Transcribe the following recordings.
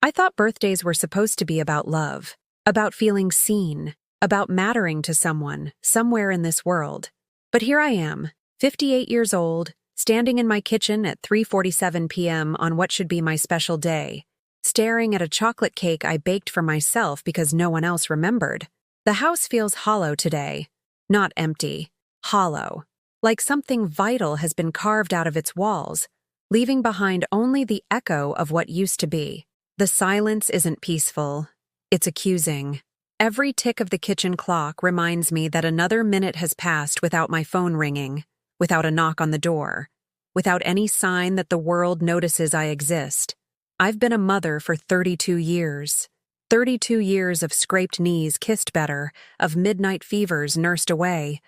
I thought birthdays were supposed to be about love, about feeling seen, about mattering to someone, somewhere in this world. But here I am, 58 years old, standing in my kitchen at 3:47 p.m. on what should be my special day, staring at a chocolate cake I baked for myself because no one else remembered. The house feels hollow today. Not empty. Hollow. Like something vital has been carved out of its walls, leaving behind only the echo of what used to be. The silence isn't peaceful. It's accusing. Every tick of the kitchen clock reminds me that another minute has passed without my phone ringing, without a knock on the door, without any sign that the world notices I exist. I've been a mother for 32 years. 32 years of scraped knees kissed better, of midnight fevers nursed away,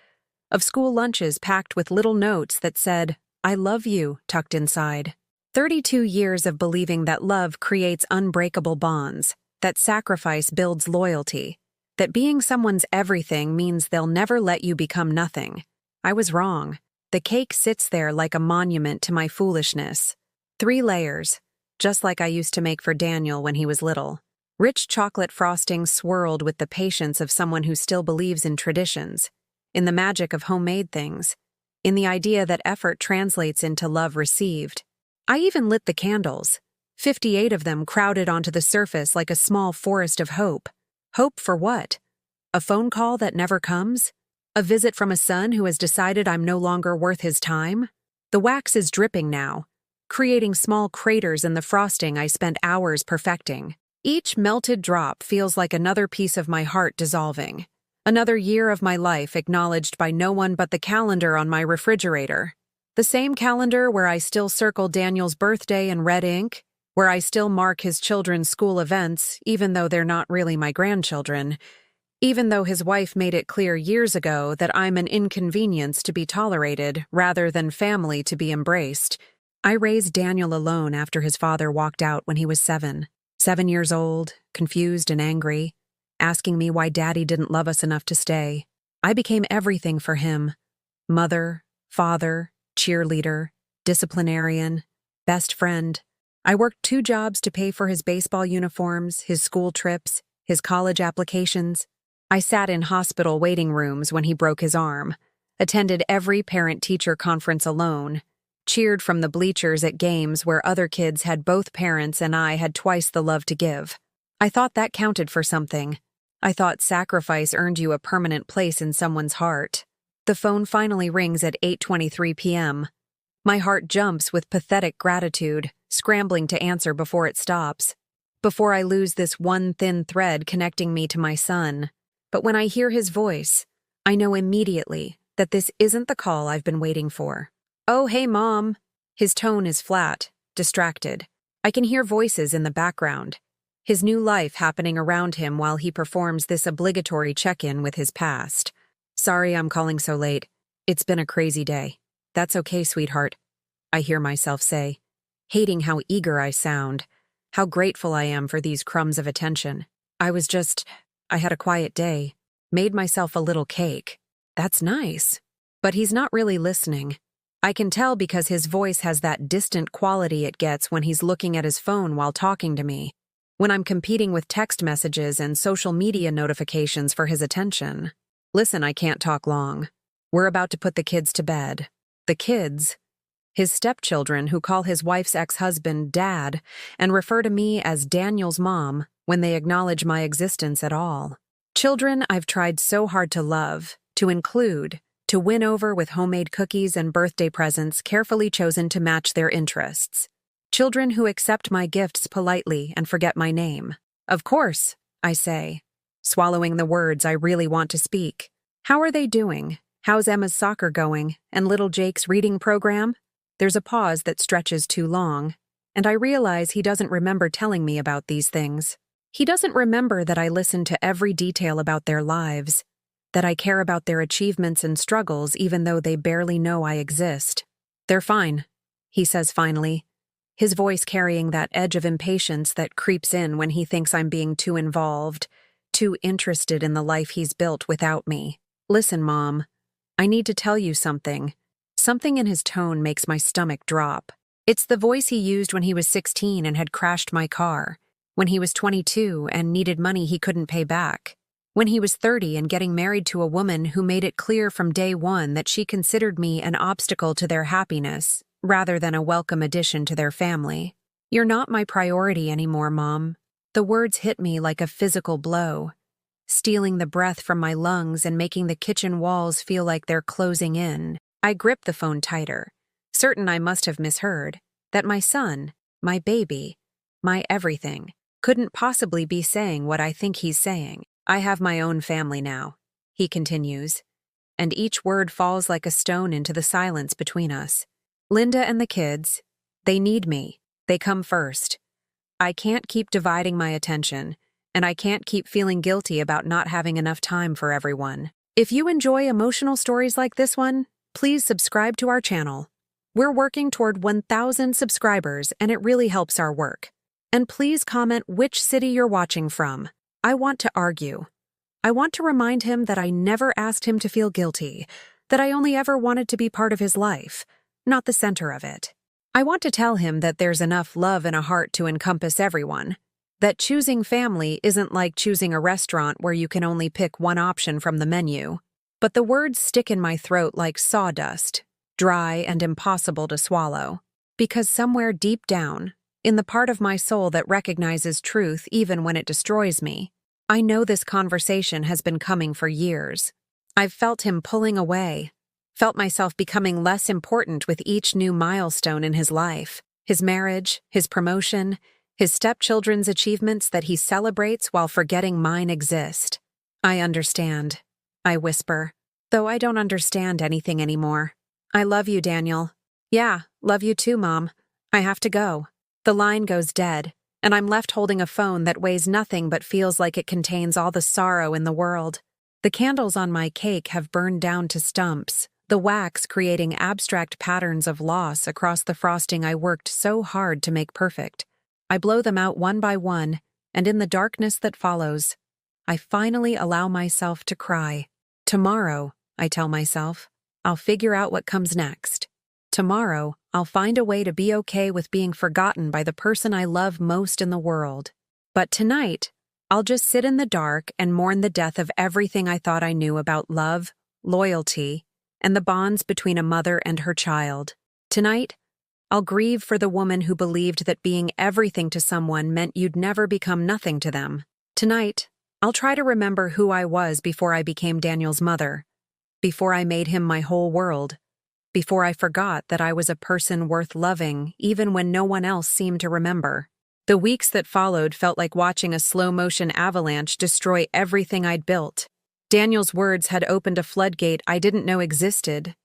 of school lunches packed with little notes that said, "I love you," tucked inside. 32 years of believing that love creates unbreakable bonds, that sacrifice builds loyalty, that being someone's everything means they'll never let you become nothing. I was wrong. The cake sits there like a monument to my foolishness. 3 layers, just like I used to make for Daniel when he was little. Rich chocolate frosting swirled with the patience of someone who still believes in traditions, in the magic of homemade things, in the idea that effort translates into love received. I even lit the candles. 58 of them crowded onto the surface like a small forest of hope. Hope for what? A phone call that never comes? A visit from a son who has decided I'm no longer worth his time? The wax is dripping now, creating small craters in the frosting I spent hours perfecting. Each melted drop feels like another piece of my heart dissolving. Another year of my life acknowledged by no one but the calendar on my refrigerator. The same calendar where I still circle Daniel's birthday in red ink, where I still mark his children's school events, even though they're not really my grandchildren, even though his wife made it clear years ago that I'm an inconvenience to be tolerated rather than family to be embraced. I raised Daniel alone after his father walked out when he was 7. 7 years old, confused and angry, asking me why Daddy didn't love us enough to stay. I became everything for him. Mother, father, cheerleader, disciplinarian, best friend. I worked 2 jobs to pay for his baseball uniforms, his school trips, his college applications. I sat in hospital waiting rooms when he broke his arm, attended every parent-teacher conference alone, cheered from the bleachers at games where other kids had both parents and I had twice the love to give. I thought that counted for something. I thought sacrifice earned you a permanent place in someone's heart. The phone finally rings at 8:23 p.m. My heart jumps with pathetic gratitude, scrambling to answer before it stops, before I lose this one thin thread connecting me to my son. But when I hear his voice, I know immediately that this isn't the call I've been waiting for. "Oh, hey, Mom." His tone is flat, distracted. I can hear voices in the background, his new life happening around him while he performs this obligatory check-in with his past. "Sorry I'm calling so late. It's been a crazy day." "That's okay, sweetheart," I hear myself say, hating how eager I sound, how grateful I am for these crumbs of attention. I had a quiet day, made myself a little cake. That's nice. But he's not really listening. I can tell because his voice has that distant quality it gets when he's looking at his phone while talking to me, when I'm competing with text messages and social media notifications for his attention. "Listen, I can't talk long. We're about to put the kids to bed." The kids? His stepchildren who call his wife's ex-husband Dad and refer to me as Daniel's mom when they acknowledge my existence at all. Children I've tried so hard to love, to include, to win over with homemade cookies and birthday presents carefully chosen to match their interests. Children who accept my gifts politely and forget my name. "Of course," I say, swallowing the words I really want to speak. "How are they doing? How's Emma's soccer going? And little Jake's reading program?" There's a pause that stretches too long, and I realize he doesn't remember telling me about these things. He doesn't remember that I listen to every detail about their lives, that I care about their achievements and struggles even though they barely know I exist. "They're fine," he says finally, his voice carrying that edge of impatience that creeps in when he thinks I'm being too involved, too interested in the life he's built without me. "Listen, Mom, I need to tell you something." Something in his tone makes my stomach drop. It's the voice he used when he was 16 and had crashed my car, when he was 22 and needed money he couldn't pay back, when he was 30 and getting married to a woman who made it clear from day one that she considered me an obstacle to their happiness rather than a welcome addition to their family. "You're not my priority anymore, Mom." The words hit me like a physical blow, stealing the breath from my lungs and making the kitchen walls feel like they're closing in. I gripped the phone tighter, certain I must have misheard, that my son, my baby, my everything, couldn't possibly be saying what I think he's saying. "I have my own family now," he continues, and each word falls like a stone into the silence between us. "Linda and the kids, they need me. They come first. I can't keep dividing my attention, and I can't keep feeling guilty about not having enough time for everyone." If you enjoy emotional stories like this one, please subscribe to our channel. We're working toward 1,000 subscribers, and it really helps our work. And please comment which city you're watching from. I want to argue. I want to remind him that I never asked him to feel guilty, that I only ever wanted to be part of his life, not the center of it. I want to tell him that there's enough love in a heart to encompass everyone, that choosing family isn't like choosing a restaurant where you can only pick one option from the menu. But the words stick in my throat like sawdust, dry and impossible to swallow, because somewhere deep down, in the part of my soul that recognizes truth even when it destroys me, I know this conversation has been coming for years. I've felt him pulling away, felt myself becoming less important with each new milestone in his life, his marriage, his promotion, his stepchildren's achievements that he celebrates while forgetting mine exist. "I understand," I whisper, though I don't understand anything anymore. "I love you, Daniel." "Yeah, love you too, Mom. I have to go." The line goes dead, and I'm left holding a phone that weighs nothing but feels like it contains all the sorrow in the world. The candles on my cake have burned down to stumps, the wax creating abstract patterns of loss across the frosting I worked so hard to make perfect. I blow them out one by one, and in the darkness that follows, I finally allow myself to cry. Tomorrow, I tell myself, I'll figure out what comes next. Tomorrow, I'll find a way to be okay with being forgotten by the person I love most in the world. But tonight, I'll just sit in the dark and mourn the death of everything I thought I knew about love, loyalty, and the bonds between a mother and her child. Tonight, I'll grieve for the woman who believed that being everything to someone meant you'd never become nothing to them. Tonight, I'll try to remember who I was before I became Daniel's mother, before I made him my whole world, before I forgot that I was a person worth loving even when no one else seemed to remember. The weeks that followed felt like watching a slow-motion avalanche destroy everything I'd built. Daniel's words had opened a floodgate I didn't know existed,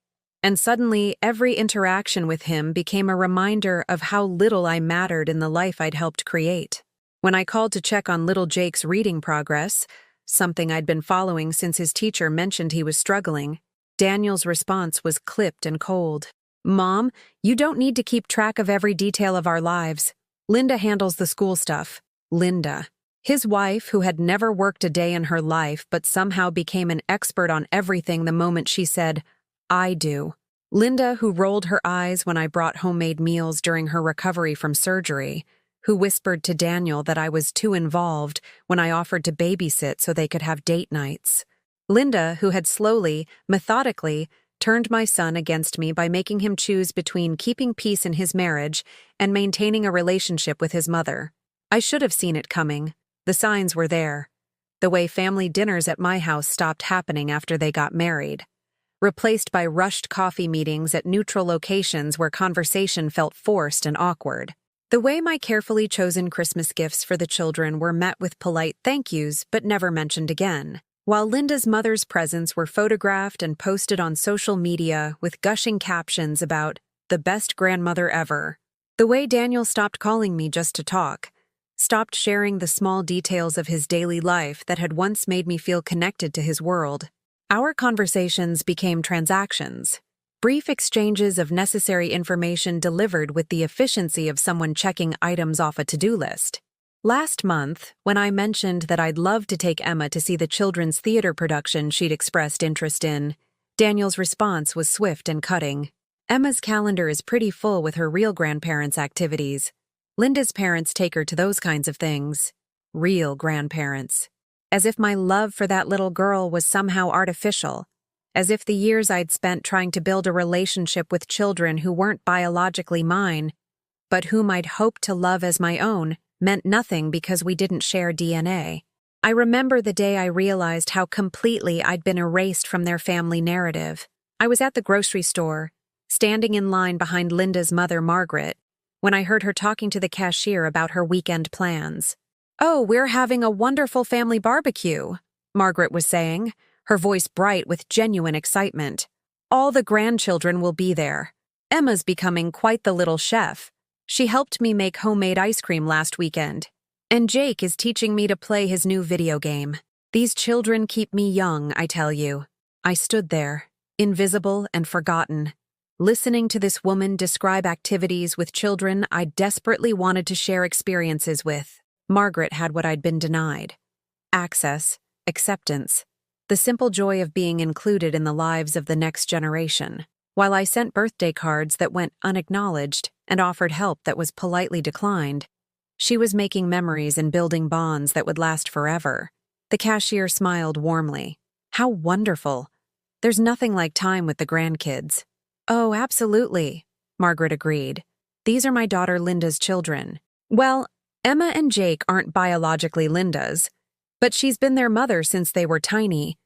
and suddenly every interaction with him became a reminder of how little I mattered in the life I'd helped create. When I called to check on little Jake's reading progress, something I'd been following since his teacher mentioned he was struggling, Daniel's response was clipped and cold. "Mom, you don't need to keep track of every detail of our lives. Linda handles the school stuff." Linda. His wife, who had never worked a day in her life but somehow became an expert on everything the moment she said, "I do." Linda, who rolled her eyes when I brought homemade meals during her recovery from surgery, who whispered to Daniel that I was too involved when I offered to babysit so they could have date nights. Linda, who had slowly, methodically, turned my son against me by making him choose between keeping peace in his marriage and maintaining a relationship with his mother. I should have seen it coming. The signs were there. The way family dinners at my house stopped happening after they got married, replaced by rushed coffee meetings at neutral locations where conversation felt forced and awkward. The way my carefully chosen Christmas gifts for the children were met with polite thank yous but never mentioned again. While Linda's mother's presents were photographed and posted on social media with gushing captions about the best grandmother ever. The way Daniel stopped calling me just to talk, stopped sharing the small details of his daily life that had once made me feel connected to his world. Our conversations became transactions, brief exchanges of necessary information delivered with the efficiency of someone checking items off a to-do list. Last month, when I mentioned that I'd love to take Emma to see the children's theater production she'd expressed interest in, Daniel's response was swift and cutting. "Emma's calendar is pretty full with her real grandparents' activities. Linda's parents take her to those kinds of things. Real grandparents. As if my love for that little girl was somehow artificial. As if the years I'd spent trying to build a relationship with children who weren't biologically mine, but whom I'd hoped to love as my own, meant nothing because we didn't share DNA. I remember the day I realized how completely I'd been erased from their family narrative. I was at the grocery store, standing in line behind Linda's mother, Margaret, when I heard her talking to the cashier about her weekend plans. "Oh, we're having a wonderful family barbecue," Margaret was saying, her voice bright with genuine excitement. "All the grandchildren will be there. Emma's becoming quite the little chef. She helped me make homemade ice cream last weekend. And Jake is teaching me to play his new video game. These children keep me young, I tell you." I stood there, invisible and forgotten, listening to this woman describe activities with children I desperately wanted to share experiences with. Margaret had what I'd been denied: access, acceptance, the simple joy of being included in the lives of the next generation. While I sent birthday cards that went unacknowledged and offered help that was politely declined, she was making memories and building bonds that would last forever. The cashier smiled warmly. "How wonderful. There's nothing like time with the grandkids." "Oh, absolutely," Margaret agreed. "These are my daughter Linda's children." Well, Emma and Jake aren't biologically Linda's, but she's been their mother since they were tiny.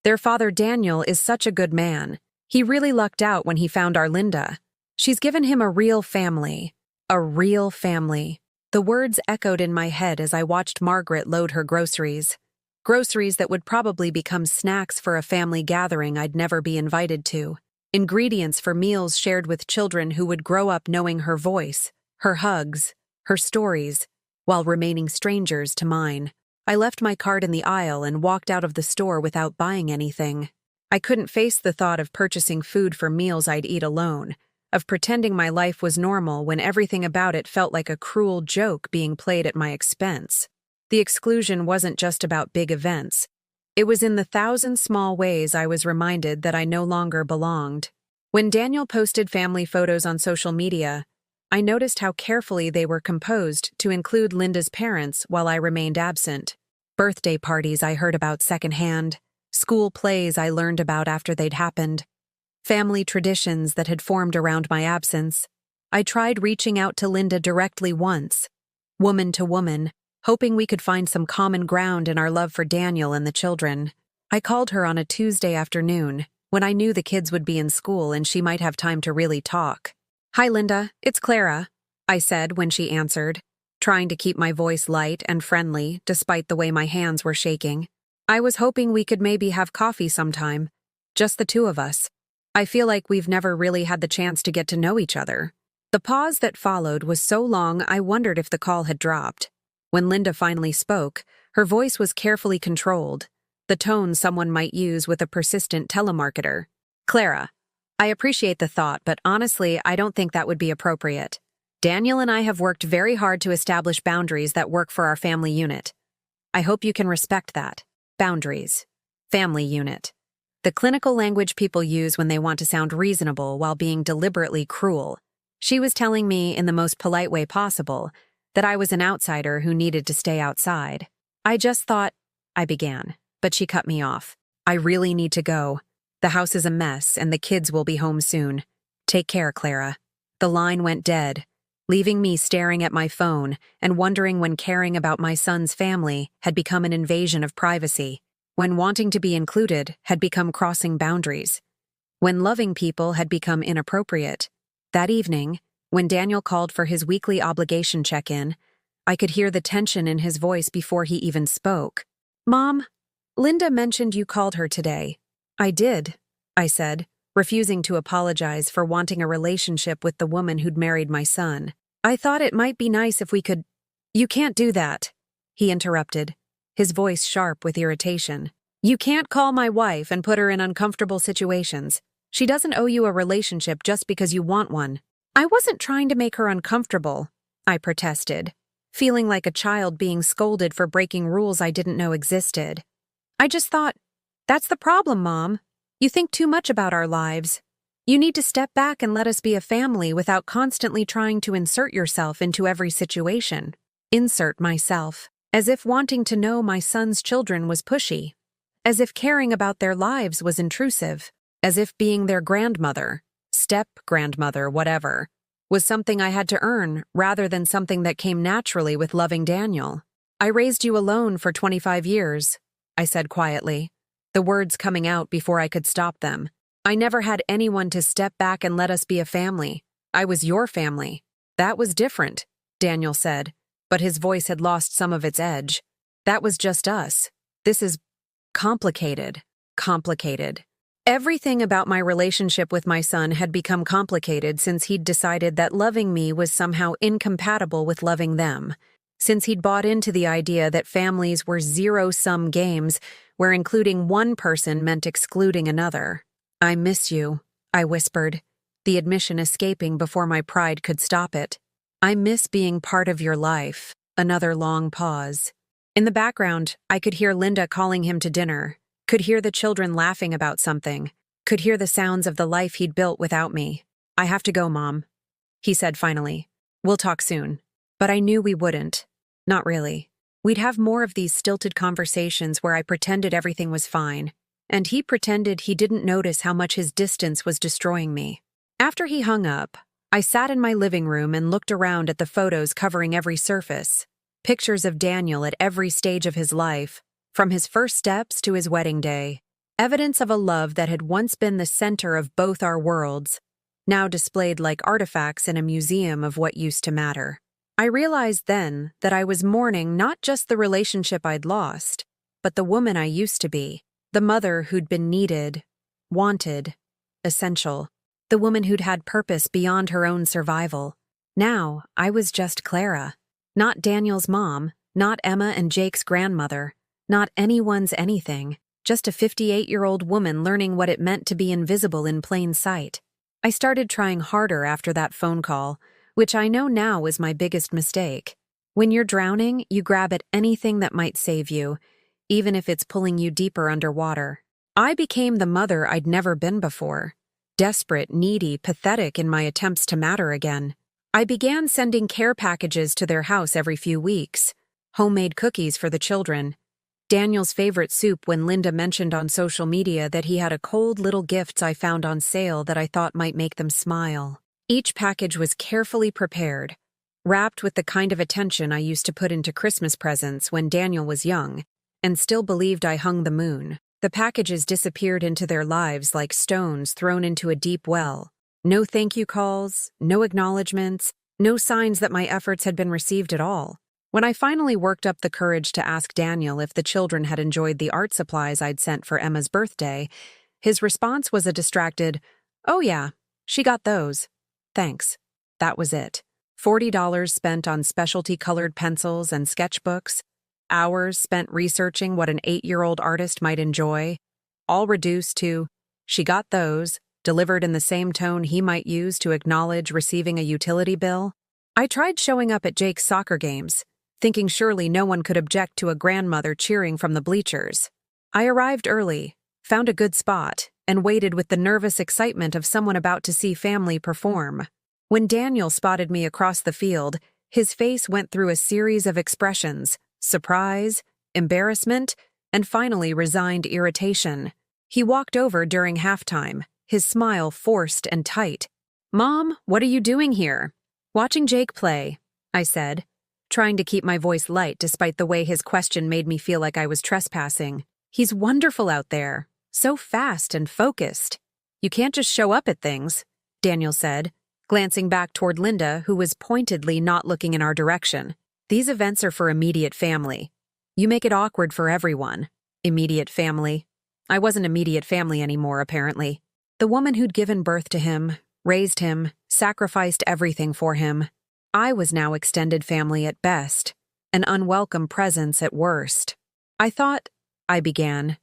Their father Daniel is such a good man. He really lucked out when he found our Linda. She's given him a real family. A real family. The words echoed in my head as I watched Margaret load her groceries. Groceries that would probably become snacks for a family gathering I'd never be invited to. Ingredients for meals shared with children who would grow up knowing her voice, her hugs, her stories, while remaining strangers to mine. I left my cart in the aisle and walked out of the store without buying anything. I couldn't face the thought of purchasing food for meals I'd eat alone, of pretending my life was normal when everything about it felt like a cruel joke being played at my expense. The exclusion wasn't just about big events. It was in the thousand small ways I was reminded that I no longer belonged. When Daniel posted family photos on social media, I noticed how carefully they were composed to include Linda's parents while I remained absent. Birthday parties I heard about secondhand, school plays I learned about after they'd happened, family traditions that had formed around my absence. I tried reaching out to Linda directly once, woman to woman, hoping we could find some common ground in our love for Daniel and the children. I called her on a Tuesday afternoon, when I knew the kids would be in school and she might have time to really talk. "Hi, Linda, it's Clara," I said when she answered, trying to keep my voice light and friendly despite the way my hands were shaking. "I was hoping we could maybe have coffee sometime, just the two of us. I feel like we've never really had the chance to get to know each other." The pause that followed was so long I wondered if the call had dropped. When Linda finally spoke, her voice was carefully controlled, the tone someone might use with a persistent telemarketer. "Clara, I appreciate the thought, but honestly, I don't think that would be appropriate. Daniel and I have worked very hard to establish boundaries that work for our family unit. I hope you can respect that. Boundaries. Family unit. The clinical language people use when they want to sound reasonable while being deliberately cruel. She was telling me, in the most polite way possible, that I was an outsider who needed to stay outside. "I just thought," I began, but she cut me off. "I really need to go. The house is a mess and the kids will be home soon. Take care, Clara." The line went dead, leaving me staring at my phone and wondering when caring about my son's family had become an invasion of privacy, when wanting to be included had become crossing boundaries, when loving people had become inappropriate. That evening, when Daniel called for his weekly obligation check-in, I could hear the tension in his voice before he even spoke. "Mom, Linda mentioned you called her today." "I did," I said, refusing to apologize for wanting a relationship with the woman who'd married my son. "I thought it might be nice if we could—" "You can't do that," he interrupted, his voice sharp with irritation. "You can't call my wife and put her in uncomfortable situations. She doesn't owe you a relationship just because you want one." "I wasn't trying to make her uncomfortable," I protested, feeling like a child being scolded for breaking rules I didn't know existed. "I just thought, that's the problem, Mom. You think too much about our lives." You need to step back and let us be a family without constantly trying to insert yourself into every situation. Insert myself. As if wanting to know my son's children was pushy. As if caring about their lives was intrusive. As if being their grandmother, step-grandmother, whatever, was something I had to earn rather than something that came naturally with loving Daniel. I raised you alone for 25 years, I said quietly, the words coming out before I could stop them. I never had anyone to step back and let us be a family. I was your family. That was different, Daniel said, but his voice had lost some of its edge. That was just us. This is complicated. Complicated. Everything about my relationship with my son had become complicated since he'd decided that loving me was somehow incompatible with loving them. Since he'd bought into the idea that families were zero-sum games where including one person meant excluding another. I miss you, I whispered, the admission escaping before my pride could stop it. I miss being part of your life. Another long pause. In the background, I could hear Linda calling him to dinner, could hear the children laughing about something, could hear the sounds of the life he'd built without me. I have to go, Mom, he said finally. We'll talk soon. But I knew we wouldn't. Not really. We'd have more of these stilted conversations where I pretended everything was fine, and he pretended he didn't notice how much his distance was destroying me. After he hung up, I sat in my living room and looked around at the photos covering every surface, pictures of Daniel at every stage of his life, from his first steps to his wedding day, evidence of a love that had once been the center of both our worlds, now displayed like artifacts in a museum of what used to matter. I realized then that I was mourning not just the relationship I'd lost, but the woman I used to be, the mother who'd been needed, wanted, essential, the woman who'd had purpose beyond her own survival. Now, I was just Clara, not Daniel's mom, not Emma and Jake's grandmother, not anyone's anything, just a 58-year-old woman learning what it meant to be invisible in plain sight. I started trying harder after that phone call, which I know now was my biggest mistake. When you're drowning, you grab at anything that might save you, even if it's pulling you deeper underwater. I became the mother I'd never been before, desperate, needy, pathetic in my attempts to matter again. I began sending care packages to their house every few weeks, homemade cookies for the children, Daniel's favorite soup when Linda mentioned on social media that he had a cold little gifts I found on sale that I thought might make them smile. Each package was carefully prepared, wrapped with the kind of attention I used to put into Christmas presents when Daniel was young, and still believed I hung the moon. The packages disappeared into their lives like stones thrown into a deep well. No thank you calls, no acknowledgments, no signs that my efforts had been received at all. When I finally worked up the courage to ask Daniel if the children had enjoyed the art supplies I'd sent for Emma's birthday, his response was a distracted, "Oh yeah, she got those. Thanks." That was it. $40 spent on specialty-colored pencils and sketchbooks, hours spent researching what an 8-year-old artist might enjoy, all reduced to, "She got those," delivered in the same tone he might use to acknowledge receiving a utility bill. I tried showing up at Jake's soccer games, thinking surely no one could object to a grandmother cheering from the bleachers. I arrived early, found a good spot, and waited with the nervous excitement of someone about to see family perform. When Daniel spotted me across the field, his face went through a series of expressions: surprise, embarrassment, and finally resigned irritation. He walked over during halftime, his smile forced and tight. "Mom, what are you doing here?" "Watching Jake play," I said, trying to keep my voice light despite the way his question made me feel like I was trespassing. "He's wonderful out there. So fast and focused." "You can't just show up at things," Daniel said, glancing back toward Linda, who was pointedly not looking in our direction. "These events are for immediate family. You make it awkward for everyone." Immediate family. I wasn't immediate family anymore, apparently. The woman who'd given birth to him, raised him, sacrificed everything for him. I was now extended family at best, an unwelcome presence at worst. I began,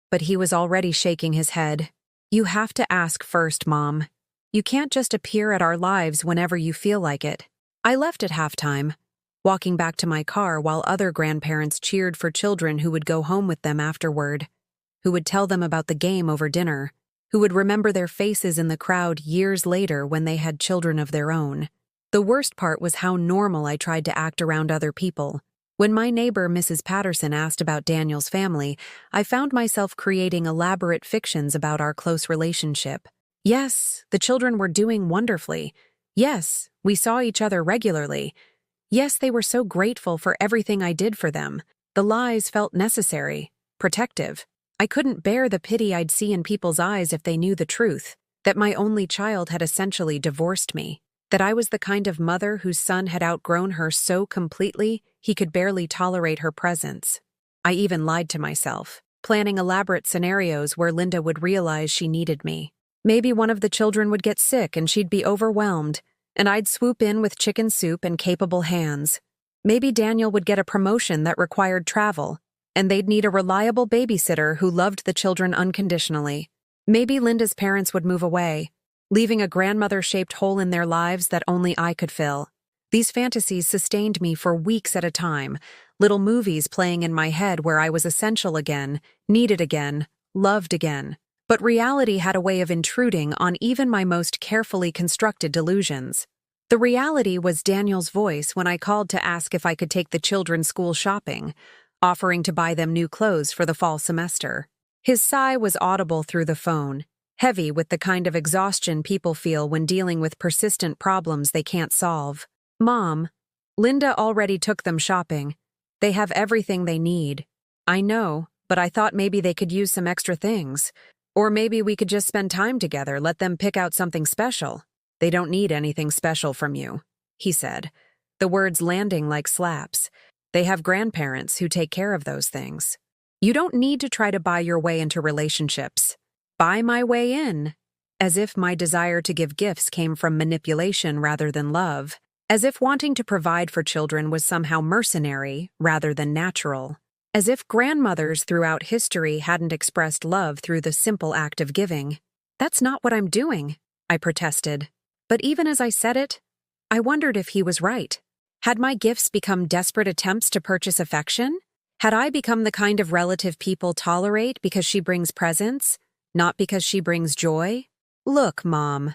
but he was already shaking his head. "You have to ask first, Mom. You can't just appear at our lives whenever you feel like it." I left at halftime, walking back to my car while other grandparents cheered for children who would go home with them afterward, who would tell them about the game over dinner, who would remember their faces in the crowd years later when they had children of their own. The worst part was how normal I tried to act around other people. When my neighbor, Mrs. Patterson, asked about Daniel's family, I found myself creating elaborate fictions about our close relationship. Yes, the children were doing wonderfully. Yes, we saw each other regularly. Yes, they were so grateful for everything I did for them. The lies felt necessary, protective. I couldn't bear the pity I'd see in people's eyes if they knew the truth, that my only child had essentially divorced me, that I was the kind of mother whose son had outgrown her so completely he could barely tolerate her presence. I even lied to myself, planning elaborate scenarios where Linda would realize she needed me. Maybe one of the children would get sick and she'd be overwhelmed, and I'd swoop in with chicken soup and capable hands. Maybe Daniel would get a promotion that required travel, and they'd need a reliable babysitter who loved the children unconditionally. Maybe Linda's parents would move away, leaving a grandmother-shaped hole in their lives that only I could fill. These fantasies sustained me for weeks at a time, little movies playing in my head where I was essential again, needed again, loved again. But reality had a way of intruding on even my most carefully constructed delusions. The reality was Daniel's voice when I called to ask if I could take the children school shopping, offering to buy them new clothes for the fall semester. His sigh was audible through the phone, heavy with the kind of exhaustion people feel when dealing with persistent problems they can't solve. "Mom, Linda already took them shopping. They have everything they need." "I know, but I thought maybe they could use some extra things. Or maybe we could just spend time together, let them pick out something special." "They don't need anything special from you," he said, the words landing like slaps. "They have grandparents who take care of those things. You don't need to try to buy your way into relationships. Buy my way in." As if my desire to give gifts came from manipulation rather than love. As if wanting to provide for children was somehow mercenary rather than natural. As if grandmothers throughout history hadn't expressed love through the simple act of giving. "That's not what I'm doing," I protested. But even as I said it, I wondered if he was right. Had my gifts become desperate attempts to purchase affection? Had I become the kind of relative people tolerate because she brings presents, not because she brings joy? "Look, Mom,"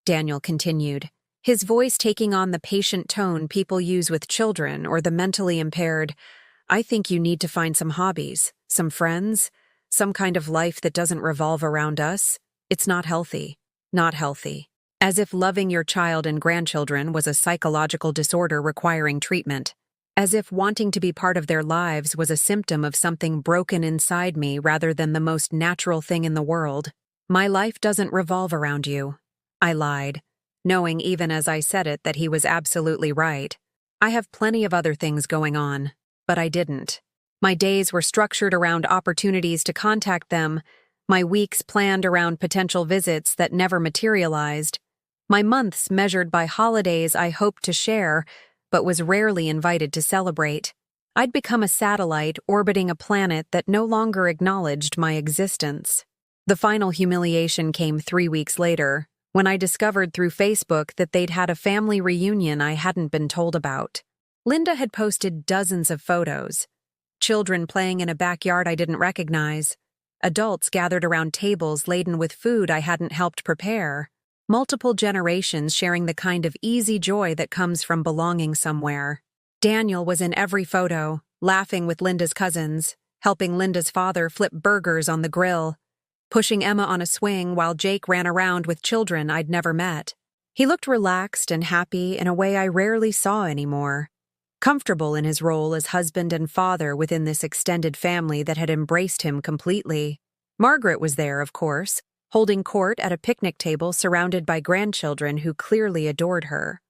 Daniel continued, his voice taking on the patient tone people use with children or the mentally impaired. "I think you need to find some hobbies, some friends, some kind of life that doesn't revolve around us. It's not healthy. Not healthy." As if loving your child and grandchildren was a psychological disorder requiring treatment. As if wanting to be part of their lives was a symptom of something broken inside me rather than the most natural thing in the world. "My life doesn't revolve around you," I lied, knowing even as I said it that he was absolutely right. I have plenty of other things going on, but I didn't. My days were structured around opportunities to contact them, my weeks planned around potential visits that never materialized, my months measured by holidays I hoped to share, but was rarely invited to celebrate. I'd become a satellite orbiting a planet that no longer acknowledged my existence. The final humiliation came 3 weeks later, when I discovered through Facebook that they'd had a family reunion I hadn't been told about. Linda had posted dozens of photos. Children playing in a backyard I didn't recognize. Adults gathered around tables laden with food I hadn't helped prepare. Multiple generations sharing the kind of easy joy that comes from belonging somewhere. Daniel was in every photo, laughing with Linda's cousins, helping Linda's father flip burgers on the grill, pushing Emma on a swing while Jake ran around with children I'd never met. He looked relaxed and happy in a way I rarely saw anymore, comfortable in his role as husband and father within this extended family that had embraced him completely. Margaret was there, of course, holding court at a picnic table surrounded by grandchildren who clearly adored her.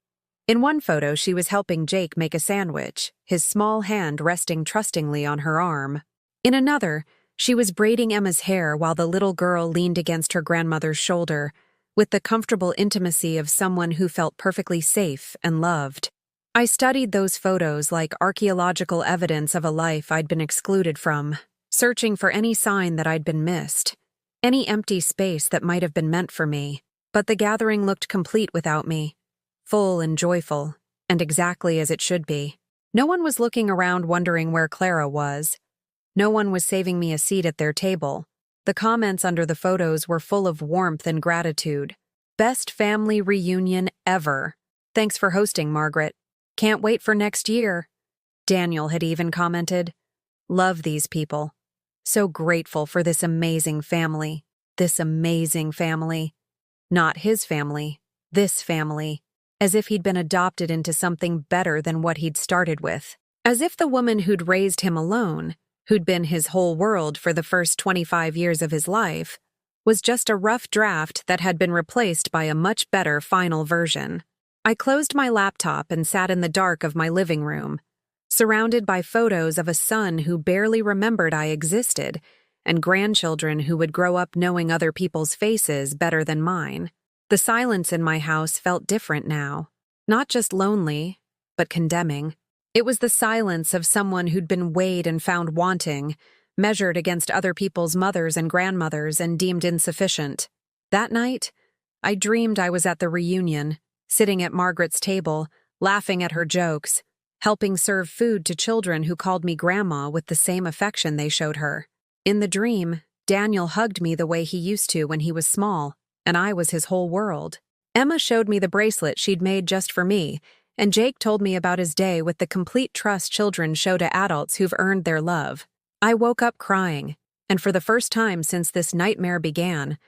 In one photo, she was helping Jake make a sandwich, his small hand resting trustingly on her arm. In another, she was braiding Emma's hair while the little girl leaned against her grandmother's shoulder, with the comfortable intimacy of someone who felt perfectly safe and loved. I studied those photos like archaeological evidence of a life I'd been excluded from, searching for any sign that I'd been missed. Any empty space that might have been meant for me, but the gathering looked complete without me, full and joyful, and exactly as it should be. No one was looking around wondering where Clara was. No one was saving me a seat at their table. The comments under the photos were full of warmth and gratitude. Best family reunion ever. Thanks for hosting, Margaret. Can't wait for next year. Daniel had even commented, love these people. So grateful for this amazing family. This amazing family. Not his family. This family. As if he'd been adopted into something better than what he'd started with. As if the woman who'd raised him alone, who'd been his whole world for the first 25 years of his life, was just a rough draft that had been replaced by a much better final version. I closed my laptop and sat in the dark of my living room, surrounded by photos of a son who barely remembered I existed, and grandchildren who would grow up knowing other people's faces better than mine. The silence in my house felt different now. Not just lonely, but condemning. It was the silence of someone who'd been weighed and found wanting, measured against other people's mothers and grandmothers and deemed insufficient. That night, I dreamed I was at the reunion, sitting at Margaret's table, laughing at her jokes, helping serve food to children who called me grandma with the same affection they showed her. In the dream, Daniel hugged me the way he used to when he was small, and I was his whole world. Emma showed me the bracelet she'd made just for me, and Jake told me about his day with the complete trust children show to adults who've earned their love. I woke up crying, and for the first time since this nightmare began,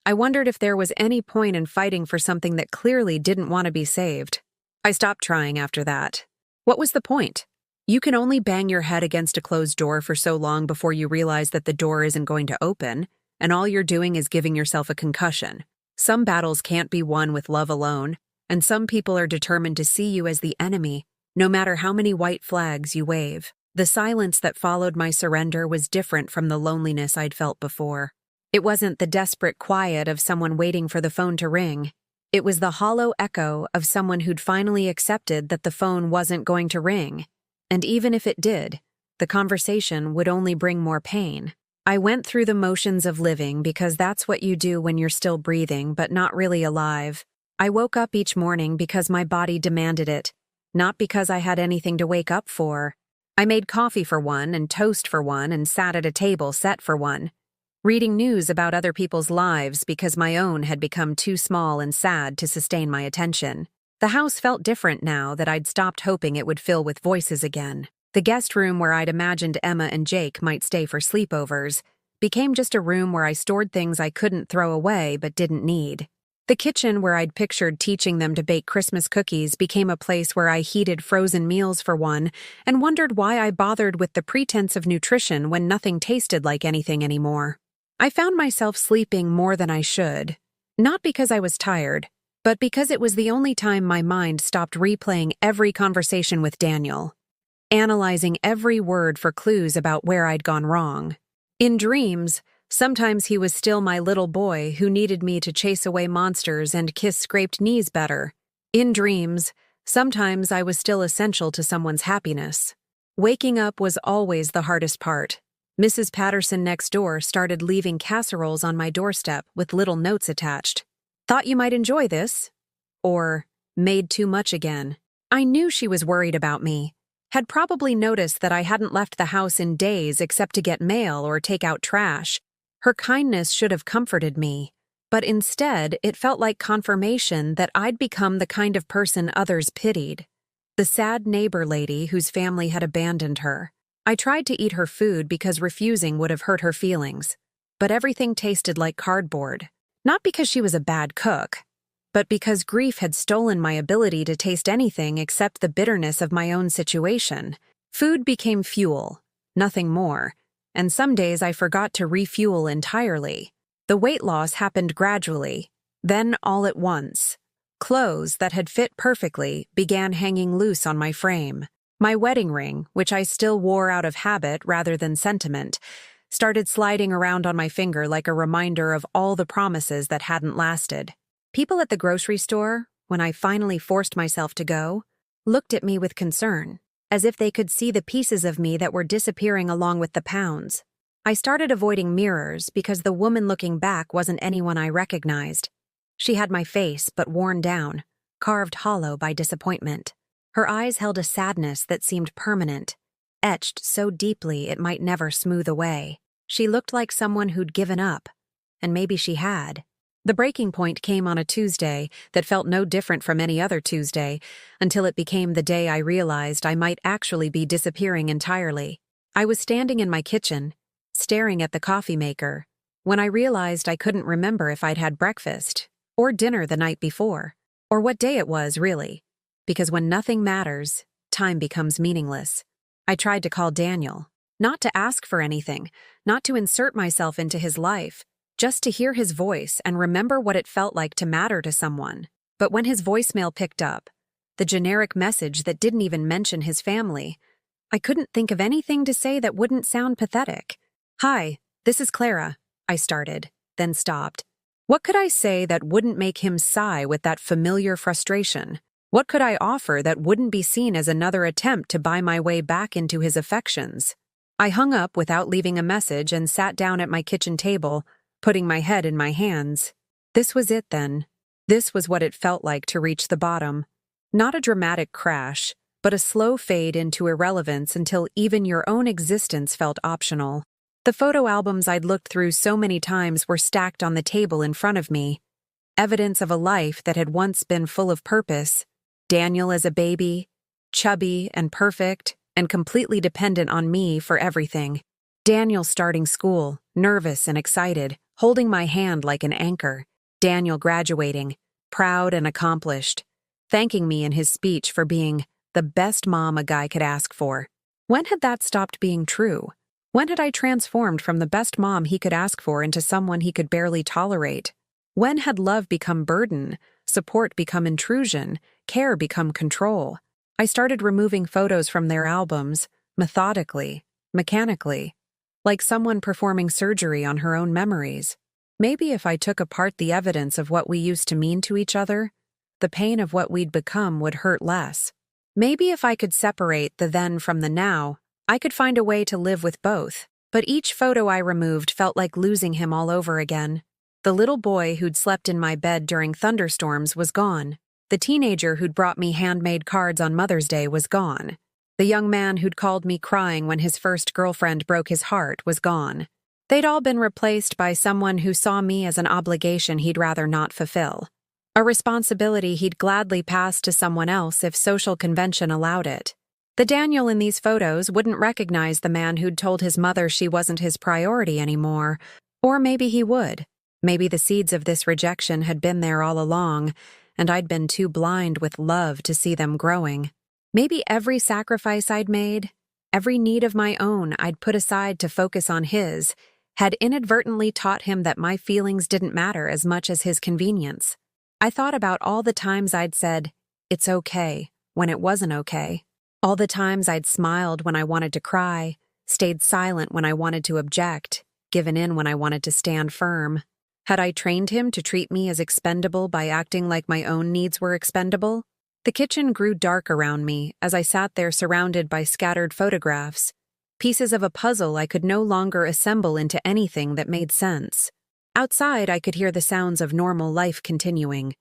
I wondered if there was any point in fighting for something that clearly didn't want to be saved. I stopped trying after that. What was the point? You can only bang your head against a closed door for so long before you realize that the door isn't going to open, and all you're doing is giving yourself a concussion. Some battles can't be won with love alone, and some people are determined to see you as the enemy, no matter how many white flags you wave. The silence that followed my surrender was different from the loneliness I'd felt before. It wasn't the desperate quiet of someone waiting for the phone to ring. It was the hollow echo of someone who'd finally accepted that the phone wasn't going to ring. And even if it did, the conversation would only bring more pain. I went through the motions of living because that's what you do when you're still breathing but not really alive. I woke up each morning because my body demanded it, not because I had anything to wake up for. I made coffee for one and toast for one and sat at a table set for one, reading news about other people's lives because my own had become too small and sad to sustain my attention. The house felt different now that I'd stopped hoping it would fill with voices again. The guest room where I'd imagined Emma and Jake might stay for sleepovers became just a room where I stored things I couldn't throw away but didn't need. The kitchen where I'd pictured teaching them to bake Christmas cookies became a place where I heated frozen meals for one and wondered why I bothered with the pretense of nutrition when nothing tasted like anything anymore. I found myself sleeping more than I should, not because I was tired, but because it was the only time my mind stopped replaying every conversation with Daniel, analyzing every word for clues about where I'd gone wrong. In dreams, sometimes he was still my little boy who needed me to chase away monsters and kiss scraped knees better. In dreams, sometimes I was still essential to someone's happiness. Waking up was always the hardest part. Mrs. Patterson next door started leaving casseroles on my doorstep with little notes attached. Thought you might enjoy this. Or, made too much again. I knew she was worried about me. Had probably noticed that I hadn't left the house in days except to get mail or take out trash. Her kindness should have comforted me, but instead it felt like confirmation that I'd become the kind of person others pitied. The sad neighbor lady whose family had abandoned her. I tried to eat her food because refusing would have hurt her feelings, but everything tasted like cardboard. Not because she was a bad cook, but because grief had stolen my ability to taste anything except the bitterness of my own situation. Food became fuel, nothing more, and some days I forgot to refuel entirely. The weight loss happened gradually, then all at once. Clothes that had fit perfectly began hanging loose on my frame. My wedding ring, which I still wore out of habit rather than sentiment, started sliding around on my finger like a reminder of all the promises that hadn't lasted. People at the grocery store, when I finally forced myself to go, looked at me with concern, as if they could see the pieces of me that were disappearing along with the pounds. I started avoiding mirrors because the woman looking back wasn't anyone I recognized. She had my face, but worn down, carved hollow by disappointment. Her eyes held a sadness that seemed permanent, etched so deeply it might never smooth away. She looked like someone who'd given up, and maybe she had. The breaking point came on a Tuesday that felt no different from any other Tuesday, until it became the day I realized I might actually be disappearing entirely. I was standing in my kitchen, staring at the coffee maker, when I realized I couldn't remember if I'd had breakfast, or dinner the night before, or what day it was, really. Because when nothing matters, time becomes meaningless. I tried to call Daniel, not to ask for anything, not to insert myself into his life, just to hear his voice and remember what it felt like to matter to someone. But when his voicemail picked up, the generic message that didn't even mention his family, I couldn't think of anything to say that wouldn't sound pathetic. "Hi, this is Clara," I started, then stopped. What could I say that wouldn't make him sigh with that familiar frustration? What could I offer that wouldn't be seen as another attempt to buy my way back into his affections? I hung up without leaving a message and sat down at my kitchen table, putting my head in my hands. This was it then. This was what it felt like to reach the bottom. Not a dramatic crash, but a slow fade into irrelevance until even your own existence felt optional. The photo albums I'd looked through so many times were stacked on the table in front of me. Evidence of a life that had once been full of purpose. Daniel as a baby, chubby and perfect, and completely dependent on me for everything. Daniel starting school, nervous and excited, holding my hand like an anchor. Daniel graduating, proud and accomplished, thanking me in his speech for being the best mom a guy could ask for. When had that stopped being true? When had I transformed from the best mom he could ask for into someone he could barely tolerate? When had love become burden, support become intrusion, care become control? I started removing photos from their albums, methodically, mechanically, like someone performing surgery on her own memories. Maybe if I took apart the evidence of what we used to mean to each other, the pain of what we'd become would hurt less. Maybe if I could separate the then from the now, I could find a way to live with both. But each photo I removed felt like losing him all over again. The little boy who'd slept in my bed during thunderstorms was gone. The teenager who'd brought me handmade cards on Mother's Day was gone. The young man who'd called me crying when his first girlfriend broke his heart was gone. They'd all been replaced by someone who saw me as an obligation he'd rather not fulfill. A responsibility he'd gladly pass to someone else if social convention allowed it. The Daniel in these photos wouldn't recognize the man who'd told his mother she wasn't his priority anymore. Or maybe he would. Maybe the seeds of this rejection had been there all along, and I'd been too blind with love to see them growing. Maybe every sacrifice I'd made, every need of my own I'd put aside to focus on his, had inadvertently taught him that my feelings didn't matter as much as his convenience. I thought about all the times I'd said, "It's okay," when it wasn't okay. All the times I'd smiled when I wanted to cry, stayed silent when I wanted to object, given in when I wanted to stand firm. Had I trained him to treat me as expendable by acting like my own needs were expendable? The kitchen grew dark around me as I sat there surrounded by scattered photographs, pieces of a puzzle I could no longer assemble into anything that made sense. Outside, I could hear the sounds of normal life continuing.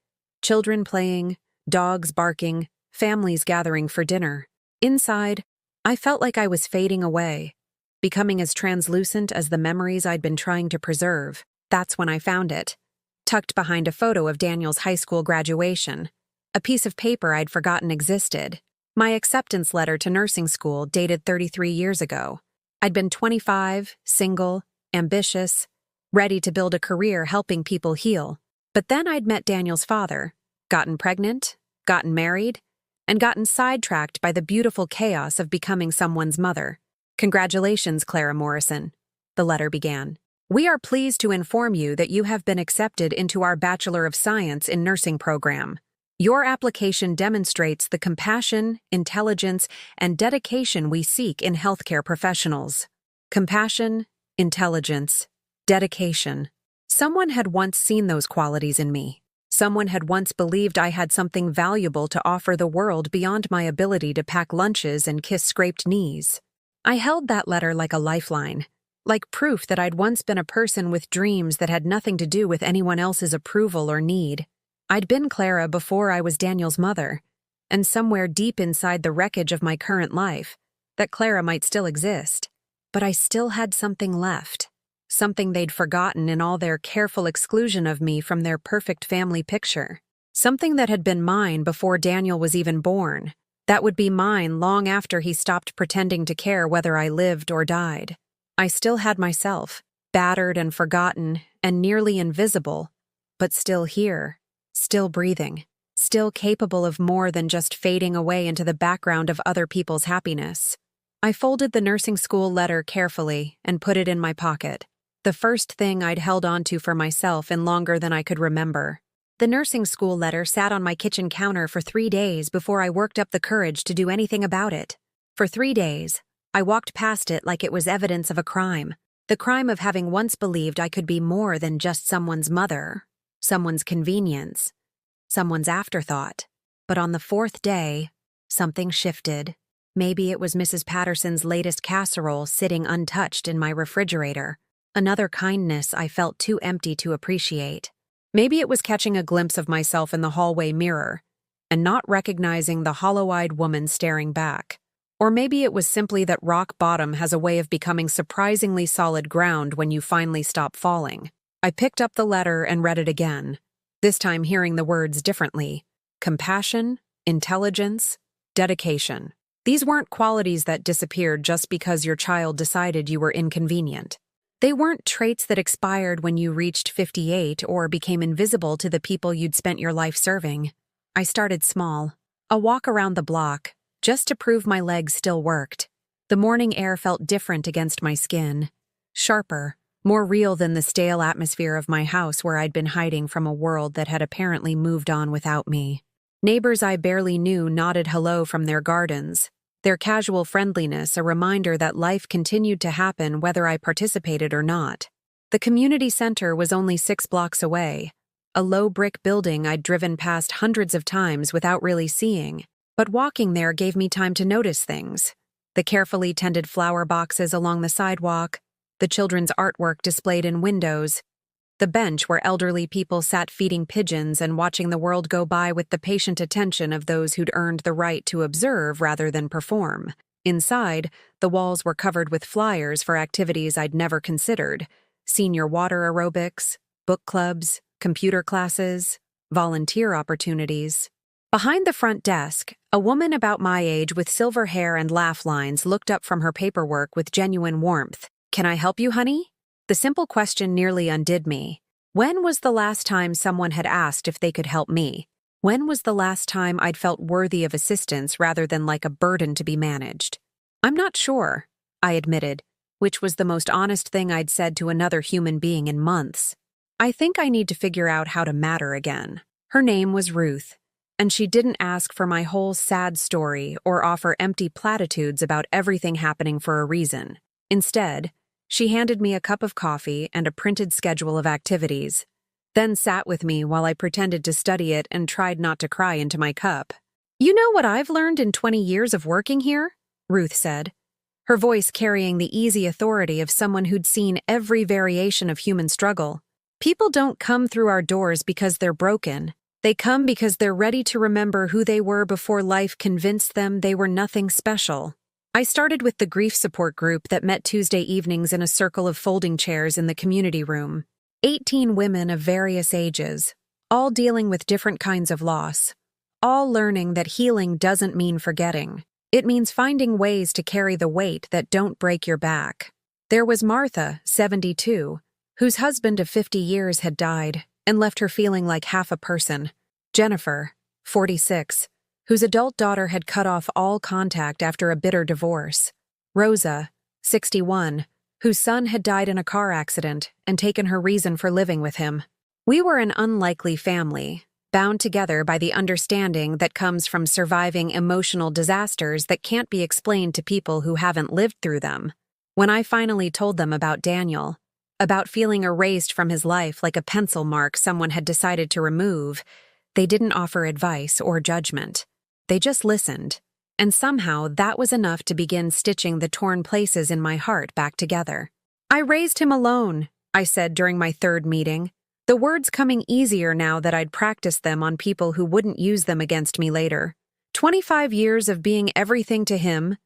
Children playing, dogs barking, families gathering for dinner. Inside, I felt like I was fading away, becoming as translucent as the memories I'd been trying to preserve. That's when I found it, tucked behind a photo of Daniel's high school graduation, a piece of paper I'd forgotten existed, my acceptance letter to nursing school dated 33 years ago. I'd been 25, single, ambitious, ready to build a career helping people heal. But then I'd met Daniel's father, gotten pregnant, gotten married, and gotten sidetracked by the beautiful chaos of becoming someone's mother. "Congratulations, Clara Morrison," the letter began. "We are pleased to inform you that you have been accepted into our Bachelor of Science in Nursing program. Your application demonstrates the compassion, intelligence, and dedication we seek in healthcare professionals." Compassion, intelligence, dedication. Someone had once seen those qualities in me. Someone had once believed I had something valuable to offer the world beyond my ability to pack lunches and kiss scraped knees. I held that letter like a lifeline, like proof that I'd once been a person with dreams that had nothing to do with anyone else's approval or need. I'd been Clara before I was Daniel's mother, and somewhere deep inside the wreckage of my current life, that Clara might still exist. But I still had something left. something they'd forgotten in all their careful exclusion of me from their perfect family picture. Something that had been mine before Daniel was even born, that would be mine long after he stopped pretending to care whether I lived or died. I still had myself, battered and forgotten and nearly invisible, but still here, still breathing, still capable of more than just fading away into the background of other people's happiness. I folded the nursing school letter carefully and put it in my pocket, the first thing I'd held onto for myself in longer than I could remember. The nursing school letter sat on my kitchen counter for 3 days before I worked up the courage to do anything about it. For 3 days, I walked past it like it was evidence of a crime, the crime of having once believed I could be more than just someone's mother, someone's convenience, someone's afterthought. But on the 4th day, something shifted. Maybe it was Mrs. Patterson's latest casserole sitting untouched in my refrigerator, another kindness I felt too empty to appreciate. Maybe it was catching a glimpse of myself in the hallway mirror and not recognizing the hollow-eyed woman staring back. Or maybe it was simply that rock bottom has a way of becoming surprisingly solid ground when you finally stop falling. I picked up the letter and read it again, this time hearing the words differently. Compassion, intelligence, dedication. These weren't qualities that disappeared just because your child decided you were inconvenient. They weren't traits that expired when you reached 58 or became invisible to the people you'd spent your life serving. I started small, a walk around the block, just to prove my legs still worked. The morning air felt different against my skin, sharper, more real than the stale atmosphere of my house where I'd been hiding from a world that had apparently moved on without me. Neighbors I barely knew nodded hello from their gardens, their casual friendliness a reminder that life continued to happen whether I participated or not. The community center was only 6 blocks away, a low brick building I'd driven past hundreds of times without really seeing. But walking there gave me time to notice things. The carefully tended flower boxes along the sidewalk, the children's artwork displayed in windows, the bench where elderly people sat feeding pigeons and watching the world go by with the patient attention of those who'd earned the right to observe rather than perform. Inside, the walls were covered with flyers for activities I'd never considered: senior water aerobics, book clubs, computer classes, volunteer opportunities. Behind the front desk, a woman about my age with silver hair and laugh lines looked up from her paperwork with genuine warmth. "Can I help you, honey?" The simple question nearly undid me. When was the last time someone had asked if they could help me? When was the last time I'd felt worthy of assistance rather than like a burden to be managed? "I'm not sure," I admitted, which was the most honest thing I'd said to another human being in months. "I think I need to figure out how to matter again." Her name was Ruth, and she didn't ask for my whole sad story or offer empty platitudes about everything happening for a reason. Instead, she handed me a cup of coffee and a printed schedule of activities, then sat with me while I pretended to study it and tried not to cry into my cup. "You know what I've learned in 20 years of working here?" Ruth said, her voice carrying the easy authority of someone who'd seen every variation of human struggle. "People don't come through our doors because they're broken. They come because they're ready to remember who they were before life convinced them they were nothing special." I started with the grief support group that met Tuesday evenings in a circle of folding chairs in the community room. 18 women of various ages, all dealing with different kinds of loss, all learning that healing doesn't mean forgetting. It means finding ways to carry the weight that don't break your back. There was Martha, 72, whose husband of 50 years had died and left her feeling like half a person. Jennifer, 46, whose adult daughter had cut off all contact after a bitter divorce. Rosa, 61, whose son had died in a car accident and taken her reason for living with him. We were an unlikely family, bound together by the understanding that comes from surviving emotional disasters that can't be explained to people who haven't lived through them. When I finally told them about Daniel, about feeling erased from his life like a pencil mark someone had decided to remove, they didn't offer advice or judgment. They just listened, and somehow that was enough to begin stitching the torn places in my heart back together. "I raised him alone," I said during my 3rd meeting, the words coming easier now that I'd practiced them on people who wouldn't use them against me later. 25 years of being everything to him,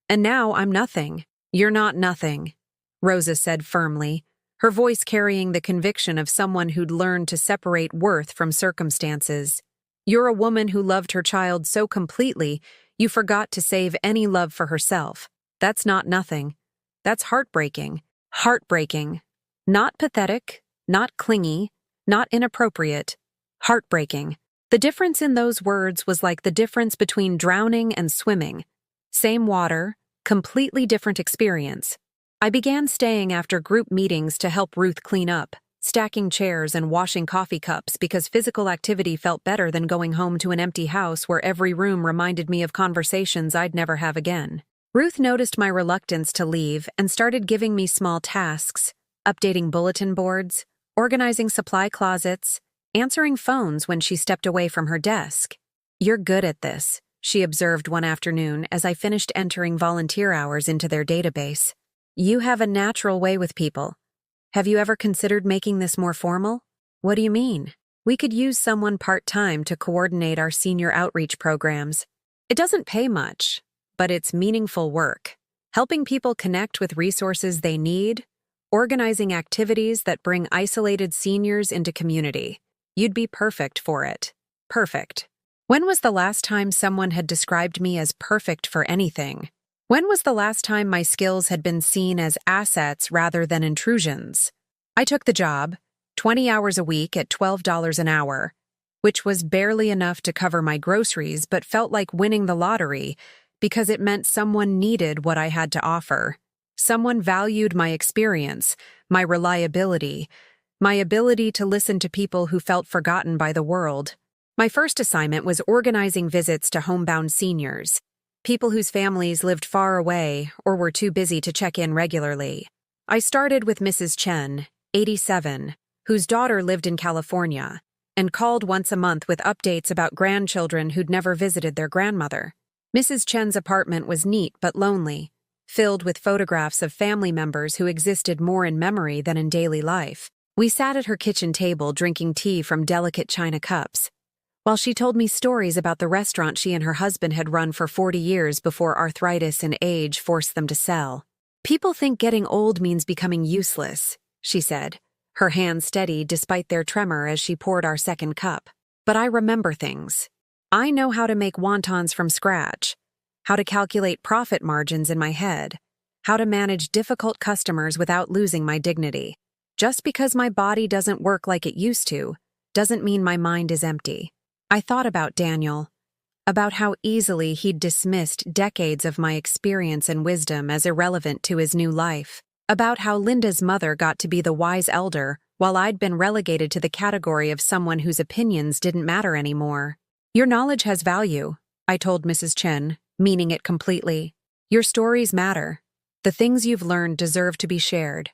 and now I'm nothing. "You're not nothing," Rosa said firmly, her voice carrying the conviction of someone who'd learned to separate worth from circumstances. "You're a woman who loved her child so completely, you forgot to save any love for herself. That's not nothing. That's heartbreaking. Heartbreaking. Not pathetic, not clingy, not inappropriate. Heartbreaking." The difference in those words was like the difference between drowning and swimming. Same water, completely different experience. I began staying after group meetings to help Ruth clean up, stacking chairs and washing coffee cups because physical activity felt better than going home to an empty house where every room reminded me of conversations I'd never have again. Ruth noticed my reluctance to leave and started giving me small tasks, updating bulletin boards, organizing supply closets, answering phones when she stepped away from her desk. "You're good at this," she observed one afternoon as I finished entering volunteer hours into their database. "You have a natural way with people. Have you ever considered making this more formal?" "What do you mean?" "We could use someone part-time to coordinate our senior outreach programs. It doesn't pay much, but it's meaningful work. Helping people connect with resources they need, organizing activities that bring isolated seniors into community. You'd be perfect for it." Perfect. When was the last time someone had described me as perfect for anything? When was the last time my skills had been seen as assets rather than intrusions? I took the job, 20 hours a week at $12 an hour, which was barely enough to cover my groceries but felt like winning the lottery because it meant someone needed what I had to offer. Someone valued my experience, my reliability, my ability to listen to people who felt forgotten by the world. My first assignment was organizing visits to homebound seniors, people whose families lived far away or were too busy to check in regularly. I started with Mrs. Chen, 87, whose daughter lived in California, and called once a month with updates about grandchildren who'd never visited their grandmother. Mrs. Chen's apartment was neat but lonely, filled with photographs of family members who existed more in memory than in daily life. We sat at her kitchen table drinking tea from delicate china cups, while she told me stories about the restaurant she and her husband had run for 40 years before arthritis and age forced them to sell. "People think getting old means becoming useless," she said, her hands steady despite their tremor as she poured our second cup. "But I remember things. I know how to make wontons from scratch, how to calculate profit margins in my head, how to manage difficult customers without losing my dignity. Just because my body doesn't work like it used to, doesn't mean my mind is empty." I thought about Daniel, about how easily he'd dismissed decades of my experience and wisdom as irrelevant to his new life, about how Linda's mother got to be the wise elder while I'd been relegated to the category of someone whose opinions didn't matter anymore. "Your knowledge has value," I told Mrs. Chen, meaning it completely. "Your stories matter. The things you've learned deserve to be shared."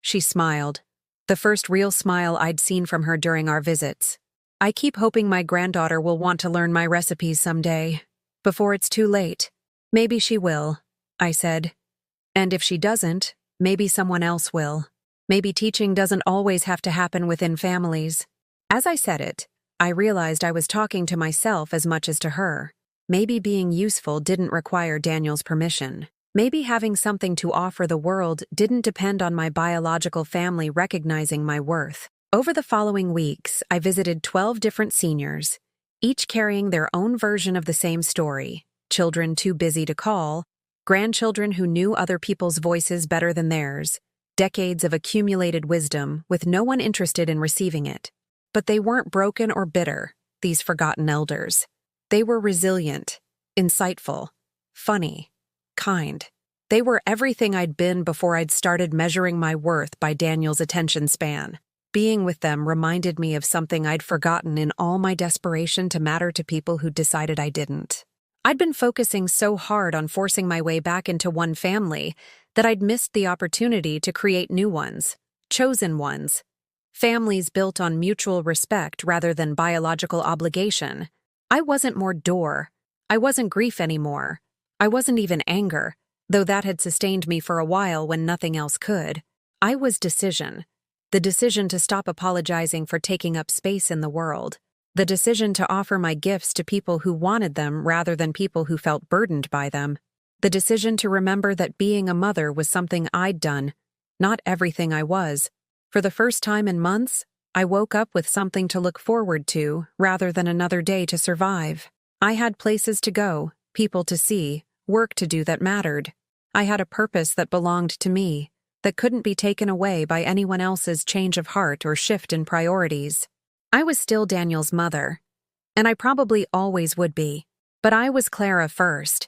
She smiled, the first real smile I'd seen from her during our visits. "I keep hoping my granddaughter will want to learn my recipes someday, before it's too late." "Maybe she will," I said. "And if she doesn't, maybe someone else will. Maybe teaching doesn't always have to happen within families." As I said it, I realized I was talking to myself as much as to her. Maybe being useful didn't require Daniel's permission. Maybe having something to offer the world didn't depend on my biological family recognizing my worth. Over the following weeks, I visited 12 different seniors, each carrying their own version of the same story: children too busy to call, grandchildren who knew other people's voices better than theirs, decades of accumulated wisdom with no one interested in receiving it. But they weren't broken or bitter, these forgotten elders. They were resilient, insightful, funny, kind. They were everything I'd been before I'd started measuring my worth by Daniel's attention span. Being with them reminded me of something I'd forgotten in all my desperation to matter to people who decided I didn't. I'd been focusing so hard on forcing my way back into one family that I'd missed the opportunity to create new ones, chosen ones, families built on mutual respect rather than biological obligation. I wasn't more door. I wasn't grief anymore. I wasn't even anger, though that had sustained me for a while when nothing else could. I was decision. The decision to stop apologizing for taking up space in the world. The decision to offer my gifts to people who wanted them rather than people who felt burdened by them. The decision to remember that being a mother was something I'd done, not everything I was. For the first time in months, I woke up with something to look forward to rather than another day to survive. I had places to go, people to see, work to do that mattered. I had a purpose that belonged to me, that couldn't be taken away by anyone else's change of heart or shift in priorities. I was still Daniel's mother, and I probably always would be, but I was Clara first.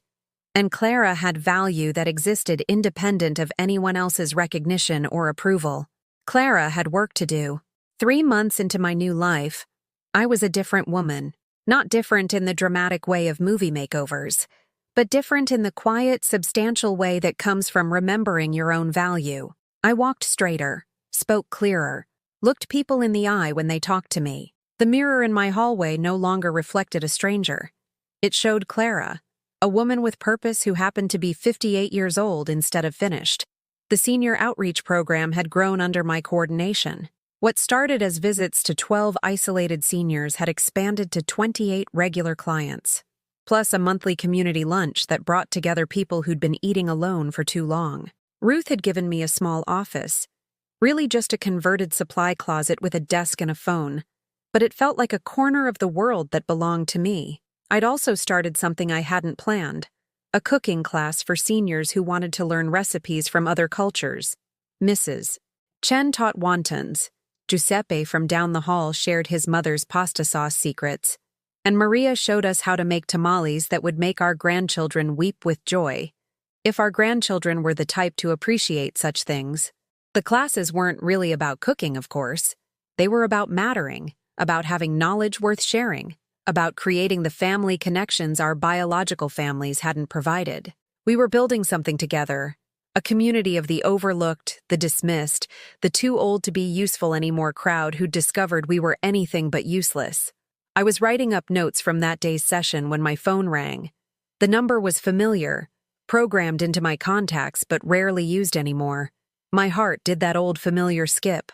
And Clara had value that existed independent of anyone else's recognition or approval. Clara had work to do. 3 months into my new life, I was a different woman. Not different in the dramatic way of movie makeovers, but different in the quiet, substantial way that comes from remembering your own value. I walked straighter, spoke clearer, looked people in the eye when they talked to me. The mirror in my hallway no longer reflected a stranger. It showed Clara, a woman with purpose who happened to be 58 years old instead of finished. The senior outreach program had grown under my coordination. What started as visits to 12 isolated seniors had expanded to 28 regular clients, plus a monthly community lunch that brought together people who'd been eating alone for too long. Ruth had given me a small office, really just a converted supply closet with a desk and a phone, but it felt like a corner of the world that belonged to me. I'd also started something I hadn't planned, a cooking class for seniors who wanted to learn recipes from other cultures. Mrs. Chen taught wontons. Giuseppe from down the hall shared his mother's pasta sauce secrets, and Maria showed us how to make tamales that would make our grandchildren weep with joy, if our grandchildren were the type to appreciate such things. The classes weren't really about cooking, of course. They were about mattering, about having knowledge worth sharing, about creating the family connections our biological families hadn't provided. We were building something together. A community of the overlooked, the dismissed, the too old to be useful anymore crowd who discovered we were anything but useless. I was writing up notes from that day's session when my phone rang. The number was familiar, programmed into my contacts but rarely used anymore. My heart did that old familiar skip,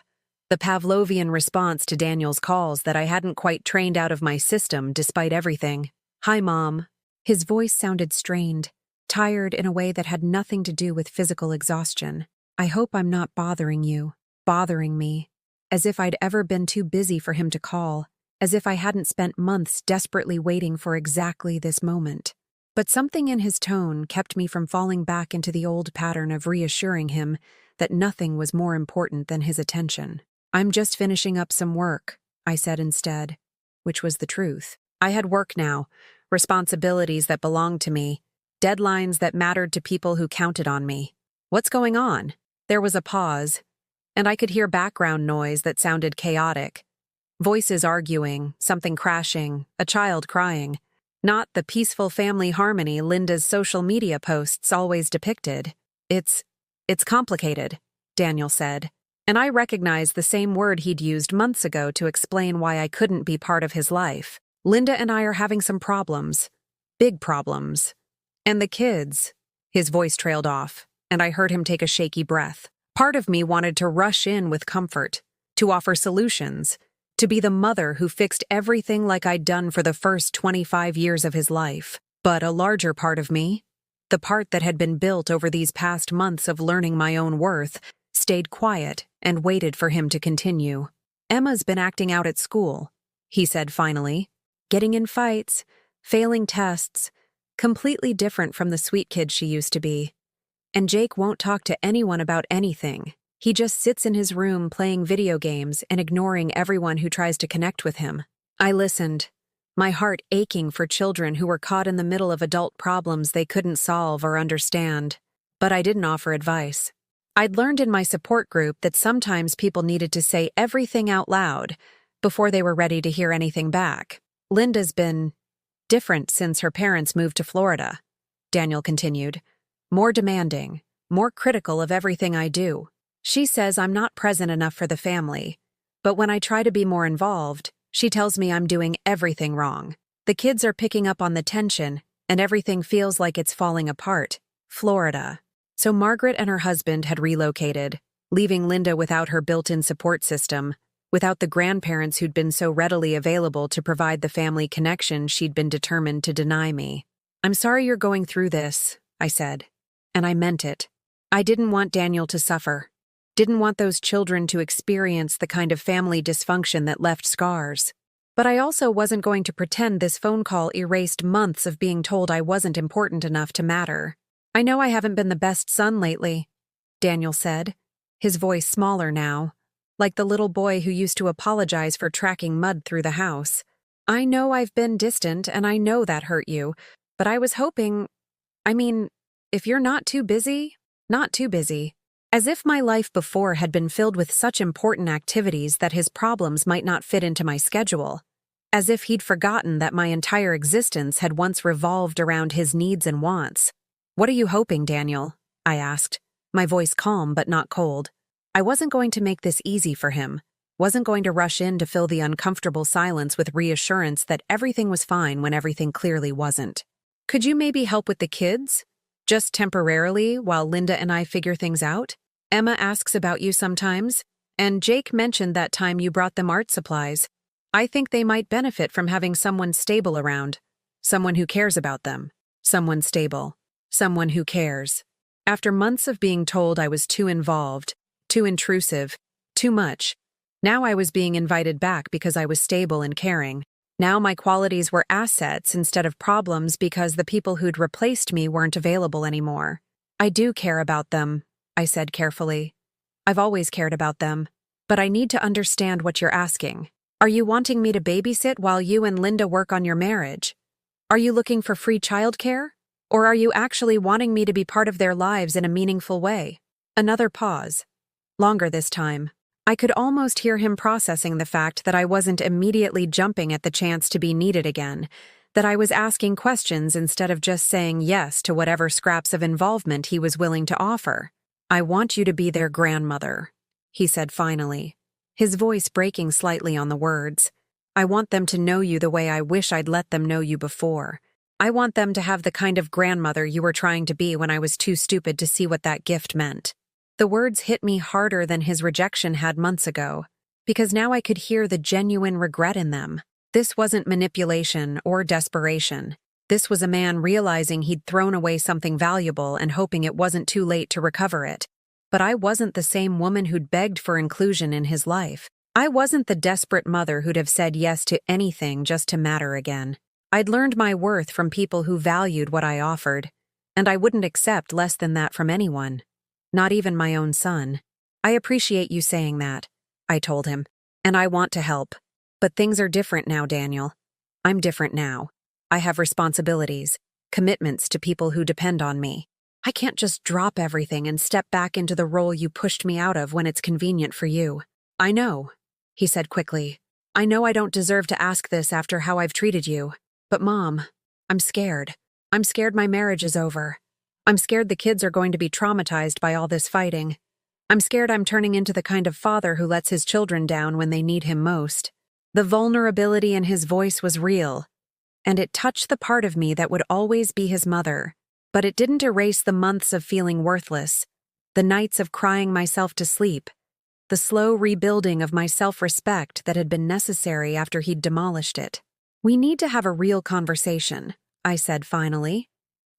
the Pavlovian response to Daniel's calls that I hadn't quite trained out of my system despite everything. "Hi, Mom." His voice sounded strained, tired in a way that had nothing to do with physical exhaustion. "I hope I'm not bothering you, bothering me." As if I'd ever been too busy for him to call, as if I hadn't spent months desperately waiting for exactly this moment. But something in his tone kept me from falling back into the old pattern of reassuring him that nothing was more important than his attention. "I'm just finishing up some work," I said instead, which was the truth. I had work now, responsibilities that belonged to me, deadlines that mattered to people who counted on me. "What's going on?" There was a pause, and I could hear background noise that sounded chaotic. Voices arguing, something crashing, a child crying. Not the peaceful family harmony Linda's social media posts always depicted. It's complicated," Daniel said, and I recognized the same word he'd used months ago to explain why I couldn't be part of his life. "Linda and I are having some problems. Big problems. And the kids." His voice trailed off, and I heard him take a shaky breath. Part of me wanted to rush in with comfort, to offer solutions, to be the mother who fixed everything like I'd done for the first 25 years of his life. But a larger part of me, the part that had been built over these past months of learning my own worth, stayed quiet and waited for him to continue. "Emma's been acting out at school," he said finally. "Getting in fights, failing tests, completely different from the sweet kid she used to be. And Jake won't talk to anyone about anything. He just sits in his room playing video games and ignoring everyone who tries to connect with him." I listened, my heart aching for children who were caught in the middle of adult problems they couldn't solve or understand. But I didn't offer advice. I'd learned in my support group that sometimes people needed to say everything out loud before they were ready to hear anything back. "Linda's been different since her parents moved to Florida," Daniel continued. "More demanding, more critical of everything I do. She says I'm not present enough for the family, but when I try to be more involved, she tells me I'm doing everything wrong. The kids are picking up on the tension, and everything feels like it's falling apart." Florida. So Margaret and her husband had relocated, leaving Linda without her built-in support system, without the grandparents who'd been so readily available to provide the family connection she'd been determined to deny me. "I'm sorry you're going through this," I said, and I meant it. I didn't want Daniel to suffer. Didn't want those children to experience the kind of family dysfunction that left scars. But I also wasn't going to pretend this phone call erased months of being told I wasn't important enough to matter. I know I haven't been the best son lately, Daniel said, his voice smaller now, like the little boy who used to apologize for tracking mud through the house. I know I've been distant and I know that hurt you, but I was hoping, if you're not too busy, not too busy. As if my life before had been filled with such important activities that his problems might not fit into my schedule. As if he'd forgotten that my entire existence had once revolved around his needs and wants. What are you hoping, Daniel? I asked, my voice calm but not cold. I wasn't going to make this easy for him. Wasn't going to rush in to fill the uncomfortable silence with reassurance that everything was fine when everything clearly wasn't. Could you maybe help with the kids? Just temporarily, while Linda and I figure things out? Emma asks about you sometimes, and Jake mentioned that time you brought them art supplies. I think they might benefit from having someone stable around. Someone who cares about them. Someone stable. Someone who cares. After months of being told I was too involved, too intrusive, too much, now I was being invited back because I was stable and caring. Now my qualities were assets instead of problems because the people who'd replaced me weren't available anymore. I do care about them, I said carefully. I've always cared about them, but I need to understand what you're asking. Are you wanting me to babysit while you and Linda work on your marriage? Are you looking for free childcare? Or are you actually wanting me to be part of their lives in a meaningful way? Another pause. Longer this time. I could almost hear him processing the fact that I wasn't immediately jumping at the chance to be needed again, that I was asking questions instead of just saying yes to whatever scraps of involvement he was willing to offer. I want you to be their grandmother, he said finally, his voice breaking slightly on the words. I want them to know you the way I wish I'd let them know you before. I want them to have the kind of grandmother you were trying to be when I was too stupid to see what that gift meant. The words hit me harder than his rejection had months ago, because now I could hear the genuine regret in them. This wasn't manipulation or desperation. This was a man realizing he'd thrown away something valuable and hoping it wasn't too late to recover it. But I wasn't the same woman who'd begged for inclusion in his life. I wasn't the desperate mother who'd have said yes to anything just to matter again. I'd learned my worth from people who valued what I offered, and I wouldn't accept less than that from anyone. Not even my own son. I appreciate you saying that, I told him, and I want to help. But things are different now, Daniel. I'm different now. I have responsibilities, commitments to people who depend on me. I can't just drop everything and step back into the role you pushed me out of when it's convenient for you. I know, he said quickly. I know I don't deserve to ask this after how I've treated you. But Mom, I'm scared. I'm scared my marriage is over. I'm scared the kids are going to be traumatized by all this fighting. I'm scared I'm turning into the kind of father who lets his children down when they need him most. The vulnerability in his voice was real, and it touched the part of me that would always be his mother. But it didn't erase the months of feeling worthless, the nights of crying myself to sleep, the slow rebuilding of my self-respect that had been necessary after he'd demolished it. We need to have a real conversation, I said finally.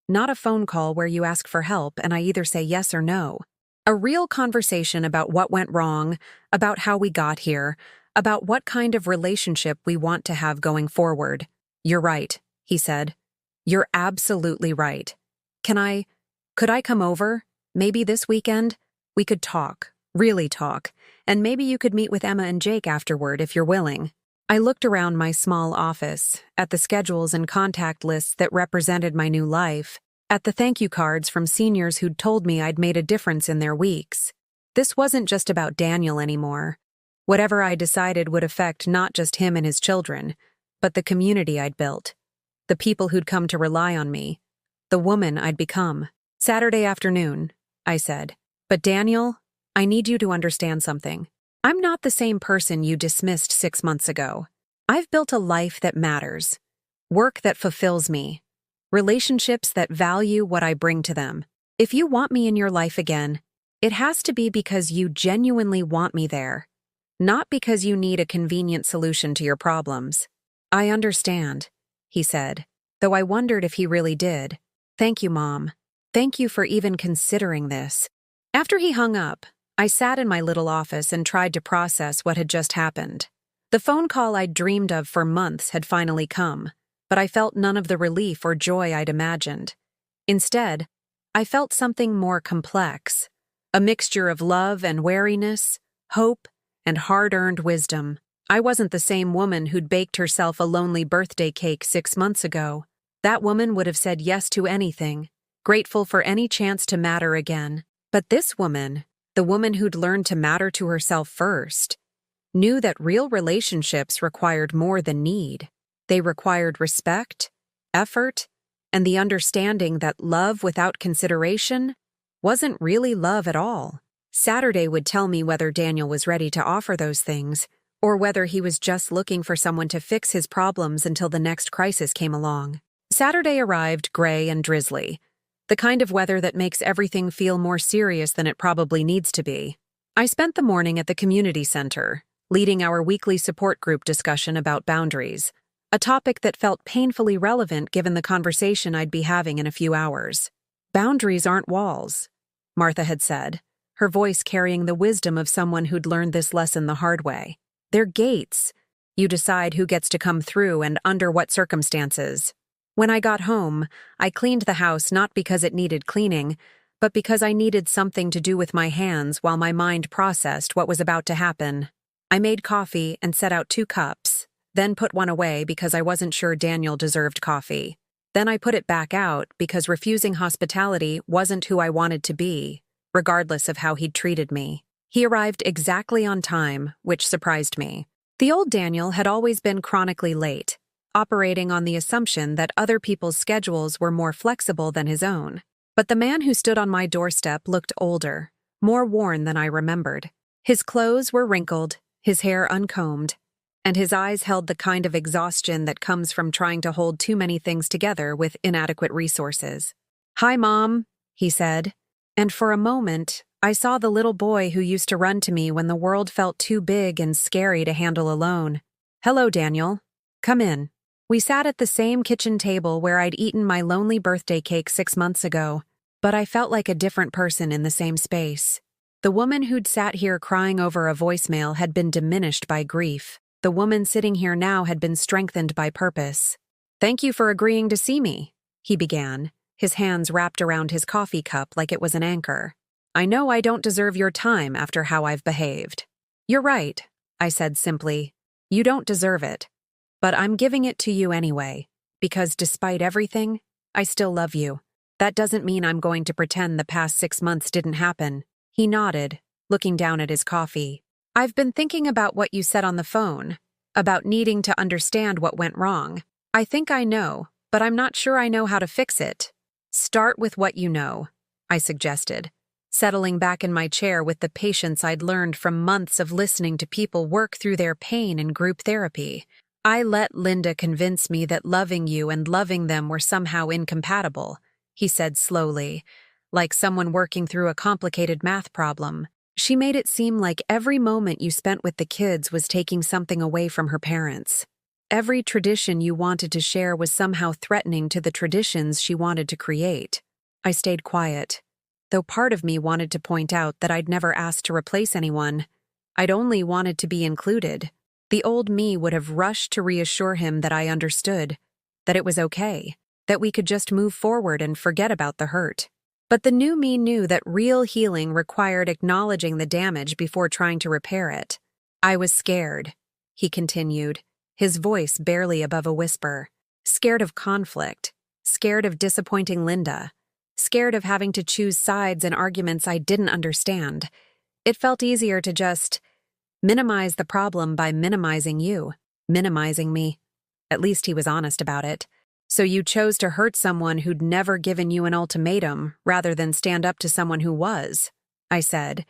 Not a phone call where you ask for help and I either say yes or no. A real conversation about what went wrong, about how we got here, about what kind of relationship we want to have going forward. You're right, he said. You're absolutely right. Could I come over? Maybe this weekend? We could talk, really talk, and maybe you could meet with Emma and Jake afterward if you're willing. I looked around my small office, at the schedules and contact lists that represented my new life, at the thank you cards from seniors who'd told me I'd made a difference in their weeks. This wasn't just about Daniel anymore. Whatever I decided would affect not just him and his children, but the community I'd built, the people who'd come to rely on me, the woman I'd become. Saturday afternoon, I said. But Daniel, I need you to understand something. I'm not the same person you dismissed 6 months ago. I've built a life that matters, work that fulfills me, relationships that value what I bring to them. If you want me in your life again, it has to be because you genuinely want me there, not because you need a convenient solution to your problems. I understand, he said, though I wondered if he really did. Thank you, Mom. Thank you for even considering this. After he hung up, I sat in my little office and tried to process what had just happened. The phone call I'd dreamed of for months had finally come, but I felt none of the relief or joy I'd imagined. Instead, I felt something more complex, a mixture of love and wariness, hope, and hard-earned wisdom. I wasn't the same woman who'd baked herself a lonely birthday cake 6 months ago. That woman would have said yes to anything, grateful for any chance to matter again. But this woman, the woman who'd learned to matter to herself first, knew that real relationships required more than need. They required respect, effort, and the understanding that love without consideration wasn't really love at all. Saturday would tell me whether Daniel was ready to offer those things, or whether he was just looking for someone to fix his problems until the next crisis came along. Saturday arrived gray and drizzly, the kind of weather that makes everything feel more serious than it probably needs to be. I spent the morning at the community center, leading our weekly support group discussion about boundaries, a topic that felt painfully relevant given the conversation I'd be having in a few hours. Boundaries aren't walls, Martha had said, her voice carrying the wisdom of someone who'd learned this lesson the hard way. They're gates. You decide who gets to come through and under what circumstances. When I got home, I cleaned the house not because it needed cleaning, but because I needed something to do with my hands while my mind processed what was about to happen. I made coffee and set out 2 cups, then put one away because I wasn't sure Daniel deserved coffee. Then I put it back out because refusing hospitality wasn't who I wanted to be, regardless of how he'd treated me. He arrived exactly on time, which surprised me. The old Daniel had always been chronically late, operating on the assumption that other people's schedules were more flexible than his own. But the man who stood on my doorstep looked older, more worn than I remembered. His clothes were wrinkled, his hair uncombed, and his eyes held the kind of exhaustion that comes from trying to hold too many things together with inadequate resources. "Hi, Mom," he said, and for a moment, I saw the little boy who used to run to me when the world felt too big and scary to handle alone. "Hello, Daniel. Come in." We sat at the same kitchen table where I'd eaten my lonely birthday cake 6 months ago, but I felt like a different person in the same space. The woman who'd sat here crying over a voicemail had been diminished by grief. The woman sitting here now had been strengthened by purpose. "Thank you for agreeing to see me," he began, his hands wrapped around his coffee cup like it was an anchor. "I know I don't deserve your time after how I've behaved." "You're right," I said simply. "You don't deserve it. But I'm giving it to you anyway, because despite everything, I still love you. That doesn't mean I'm going to pretend the past 6 months didn't happen." He nodded, looking down at his coffee. "I've been thinking about what you said on the phone, about needing to understand what went wrong. I think I know, but I'm not sure I know how to fix it." "Start with what you know," I suggested, settling back in my chair with the patience I'd learned from months of listening to people work through their pain in group therapy. "I let Linda convince me that loving you and loving them were somehow incompatible," he said slowly, like someone working through a complicated math problem. "She made it seem like every moment you spent with the kids was taking something away from her parents. Every tradition you wanted to share was somehow threatening to the traditions she wanted to create." I stayed quiet, though part of me wanted to point out that I'd never asked to replace anyone. I'd only wanted to be included. The old me would have rushed to reassure him that I understood, that it was okay, that we could just move forward and forget about the hurt. But the new me knew that real healing required acknowledging the damage before trying to repair it. "I was scared," he continued, his voice barely above a whisper. "Scared of conflict, scared of disappointing Linda, scared of having to choose sides in arguments I didn't understand. It felt easier to just minimize the problem by minimizing you, minimizing me." At least he was honest about it. "So you chose to hurt someone who'd never given you an ultimatum rather than stand up to someone who was," I said,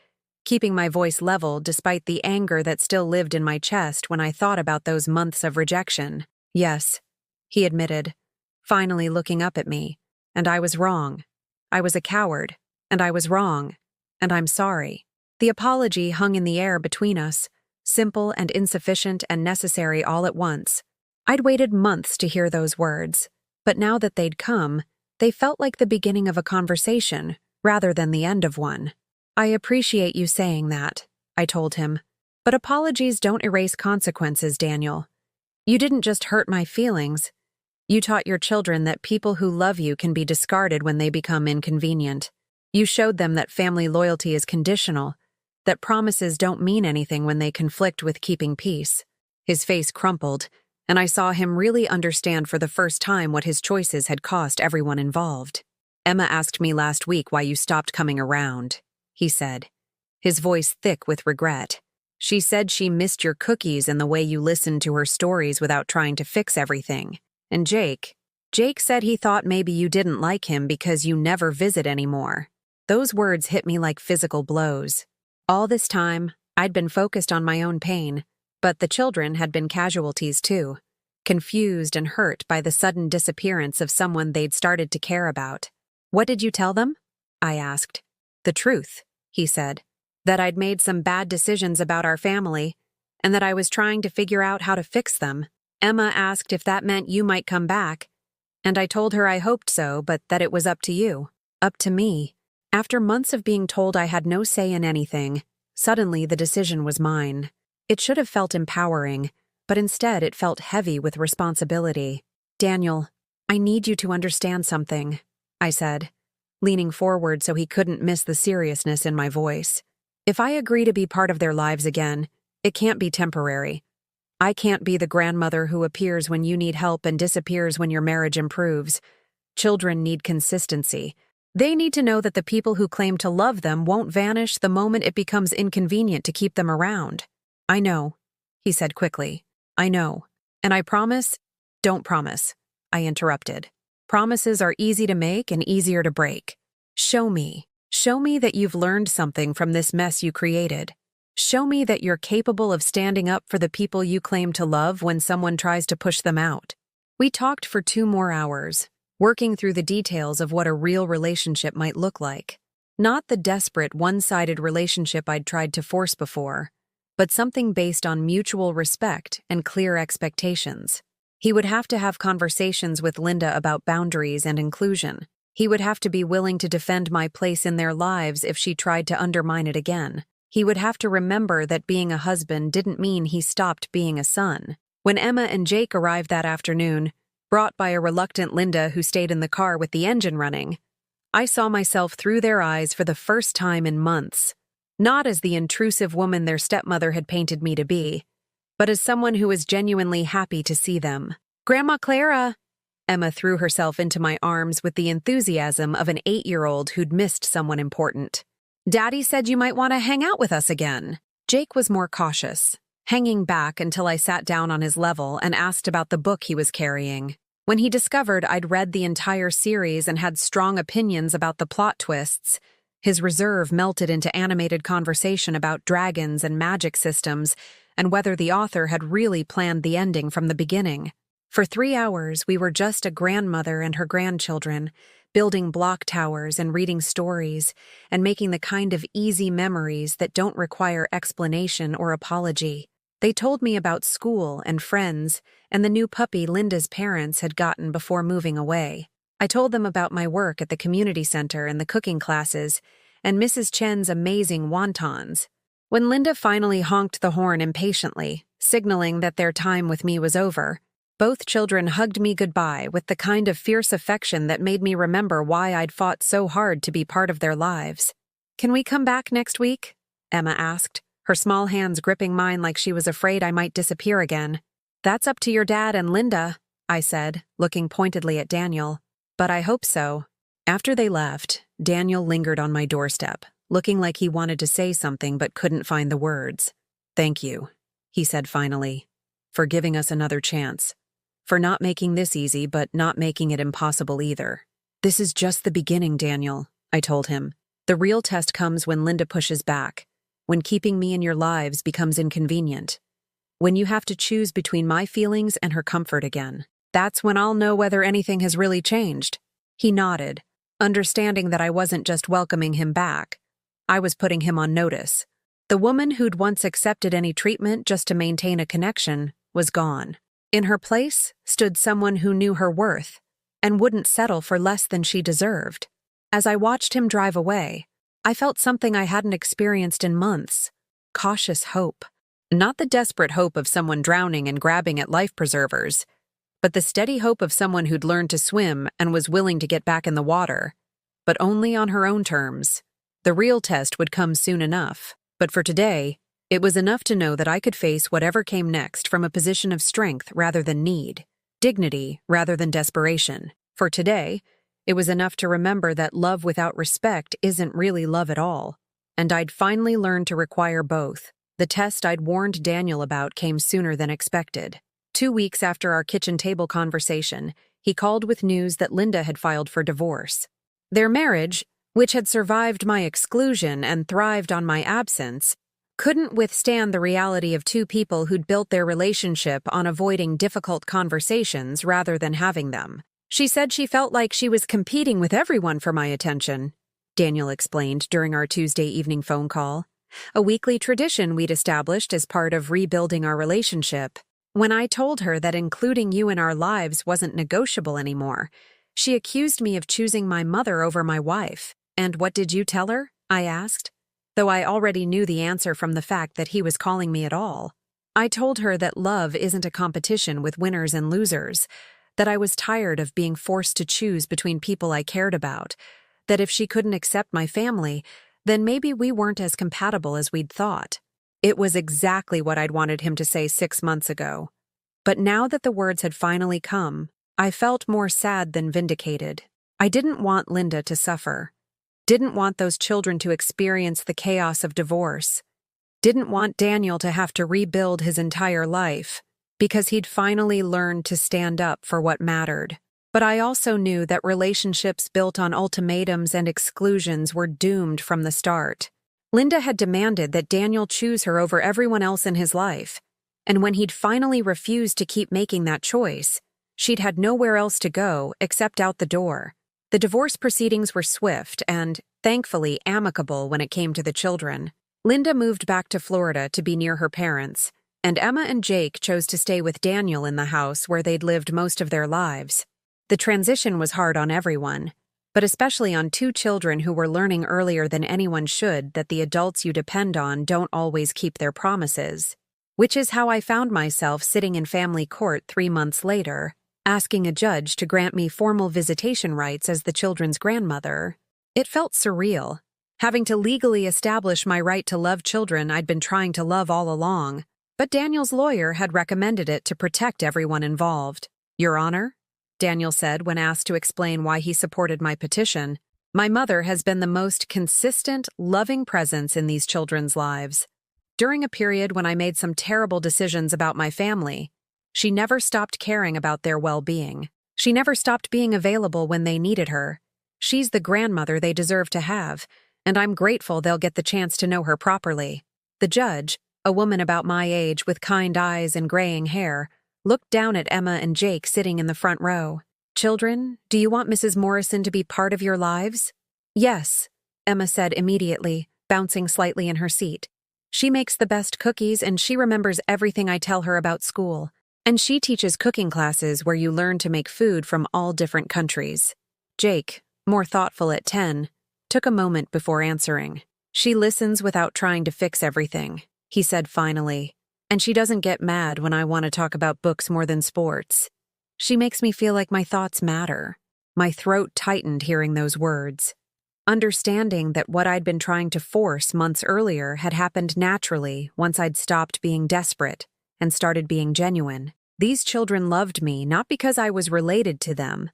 keeping my voice level despite the anger that still lived in my chest when I thought about those months of rejection. "Yes," he admitted, finally looking up at me, "and I was wrong. I was a coward, and I was wrong, and I'm sorry." The apology hung in the air between us, simple and insufficient and necessary all at once. I'd waited months to hear those words, but now that they'd come, they felt like the beginning of a conversation rather than the end of one. I appreciate you saying that, I told him. But apologies don't erase consequences, Daniel. You didn't just hurt my feelings. You taught your children that people who love you can be discarded when they become inconvenient. You showed them that family loyalty is conditional, that promises don't mean anything when they conflict with keeping peace. His face crumpled, and I saw him really understand for the first time what his choices had cost everyone involved. Emma asked me last week why you stopped coming around, he said, his voice thick with regret. She said she missed your cookies and the way you listened to her stories without trying to fix everything. And Jake said he thought maybe you didn't like him because you never visit anymore. Those words hit me like physical blows. All this time, I'd been focused on my own pain, but the children had been casualties too, confused and hurt by the sudden disappearance of someone they'd started to care about. What did you tell them? I asked. The truth, he said, that I'd made some bad decisions about our family, and that I was trying to figure out how to fix them. Emma asked if that meant you might come back, and I told her I hoped so, but that it was up to you, up to me. After months of being told I had no say in anything, suddenly the decision was mine. It should have felt empowering, but instead it felt heavy with responsibility. Daniel, I need you to understand something, I said, leaning forward so he couldn't miss the seriousness in my voice. If I agree to be part of their lives again, it can't be temporary. I can't be the grandmother who appears when you need help and disappears when your marriage improves. Children need consistency. They need to know that the people who claim to love them won't vanish the moment it becomes inconvenient to keep them around. I know, he said quickly. I know. And I promise, don't promise, I interrupted. Promises are easy to make and easier to break. Show me that you've learned something from this mess you created. Show me that you're capable of standing up for the people you claim to love when someone tries to push them out. We talked for 2 more hours, working through the details of what a real relationship might look like. Not the desperate, one-sided relationship I'd tried to force before, but something based on mutual respect and clear expectations. He would have to have conversations with Linda about boundaries and inclusion. He would have to be willing to defend my place in their lives if she tried to undermine it again. He would have to remember that being a husband didn't mean he stopped being a son. When Emma and Jake arrived that afternoon, brought by a reluctant Linda who stayed in the car with the engine running, I saw myself through their eyes for the first time in months. Not as the intrusive woman their stepmother had painted me to be, but as someone who was genuinely happy to see them. Grandma Clara! Emma threw herself into my arms with the enthusiasm of an 8-year-old who'd missed someone important. Daddy said you might want to hang out with us again. Jake was more cautious, hanging back until I sat down on his level and asked about the book he was carrying. When he discovered I'd read the entire series and had strong opinions about the plot twists, his reserve melted into animated conversation about dragons and magic systems and whether the author had really planned the ending from the beginning. For 3 hours, we were just a grandmother and her grandchildren, building block towers and reading stories, and making the kind of easy memories that don't require explanation or apology. They told me about school and friends, and the new puppy Linda's parents had gotten before moving away. I told them about my work at the community center and the cooking classes, and Mrs. Chen's amazing wontons. When Linda finally honked the horn impatiently, signaling that their time with me was over, both children hugged me goodbye with the kind of fierce affection that made me remember why I'd fought so hard to be part of their lives. Can we come back next week? Emma asked, her small hands gripping mine like she was afraid I might disappear again. That's up to your dad and Linda, I said, looking pointedly at Daniel. But I hope so. After they left, Daniel lingered on my doorstep, looking like he wanted to say something but couldn't find the words. Thank you, he said finally, for giving us another chance. For not making this easy, but not making it impossible either. This is just the beginning, Daniel, I told him. The real test comes when Linda pushes back, when keeping me in your lives becomes inconvenient, when you have to choose between my feelings and her comfort again. That's when I'll know whether anything has really changed. He nodded, understanding that I wasn't just welcoming him back. I was putting him on notice. The woman who'd once accepted any treatment just to maintain a connection was gone. In her place stood someone who knew her worth and wouldn't settle for less than she deserved. As I watched him drive away, I felt something I hadn't experienced in months. Cautious hope. Not the desperate hope of someone drowning and grabbing at life preservers, but the steady hope of someone who'd learned to swim and was willing to get back in the water. But only on her own terms. The real test would come soon enough. But for today, it was enough to know that I could face whatever came next from a position of strength rather than need, dignity rather than desperation. For today, it was enough to remember that love without respect isn't really love at all. And I'd finally learned to require both. The test I'd warned Daniel about came sooner than expected. 2 weeks after our kitchen table conversation, he called with news that Linda had filed for divorce. Their marriage, which had survived my exclusion and thrived on my absence, couldn't withstand the reality of 2 people who'd built their relationship on avoiding difficult conversations rather than having them. She said she felt like she was competing with everyone for my attention, Daniel explained during our Tuesday evening phone call. A weekly tradition we'd established as part of rebuilding our relationship. When I told her that including you in our lives wasn't negotiable anymore, she accused me of choosing my mother over my wife. And what did you tell her? I asked, though I already knew the answer from the fact that he was calling me at all. I told her that love isn't a competition with winners and losers, that I was tired of being forced to choose between people I cared about, that if she couldn't accept my family, then maybe we weren't as compatible as we'd thought. It was exactly what I'd wanted him to say 6 months ago. But now that the words had finally come, I felt more sad than vindicated. I didn't want Linda to suffer. Didn't want those children to experience the chaos of divorce. Didn't want Daniel to have to rebuild his entire life, because he'd finally learned to stand up for what mattered. But I also knew that relationships built on ultimatums and exclusions were doomed from the start. Linda had demanded that Daniel choose her over everyone else in his life, and when he'd finally refused to keep making that choice, she'd had nowhere else to go except out the door. The divorce proceedings were swift and, thankfully, amicable when it came to the children. Linda moved back to Florida to be near her parents, and Emma and Jake chose to stay with Daniel in the house where they'd lived most of their lives. The transition was hard on everyone, but especially on 2 children who were learning earlier than anyone should that the adults you depend on don't always keep their promises. Which is how I found myself sitting in family court 3 months later, asking a judge to grant me formal visitation rights as the children's grandmother. It felt surreal, having to legally establish my right to love children I'd been trying to love all along, but Daniel's lawyer had recommended it to protect everyone involved. Your Honor, Daniel said when asked to explain why he supported my petition, my mother has been the most consistent, loving presence in these children's lives. During a period when I made some terrible decisions about my family, she never stopped caring about their well-being. She never stopped being available when they needed her. She's the grandmother they deserve to have, and I'm grateful they'll get the chance to know her properly. The judge, a woman about my age with kind eyes and graying hair, looked down at Emma and Jake sitting in the front row. Children, do you want Mrs. Morrison to be part of your lives? Yes, Emma said immediately, bouncing slightly in her seat. She makes the best cookies and she remembers everything I tell her about school. And she teaches cooking classes where you learn to make food from all different countries. Jake, more thoughtful at 10, took a moment before answering. She listens without trying to fix everything, he said finally. And she doesn't get mad when I want to talk about books more than sports. She makes me feel like my thoughts matter. My throat tightened hearing those words. Understanding that what I'd been trying to force months earlier had happened naturally once I'd stopped being desperate and started being genuine. These children loved me not because I was related to them,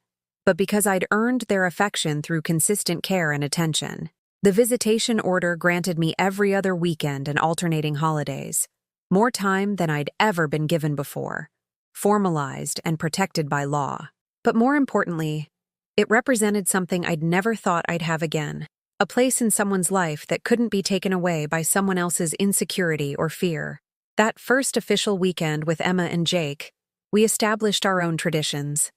but because I'd earned their affection through consistent care and attention. The visitation order granted me every other weekend and alternating holidays. More time than I'd ever been given before, formalized and protected by law. But more importantly, it represented something I'd never thought I'd have again, a place in someone's life that couldn't be taken away by someone else's insecurity or fear. That first official weekend with Emma and Jake, we established our own traditions.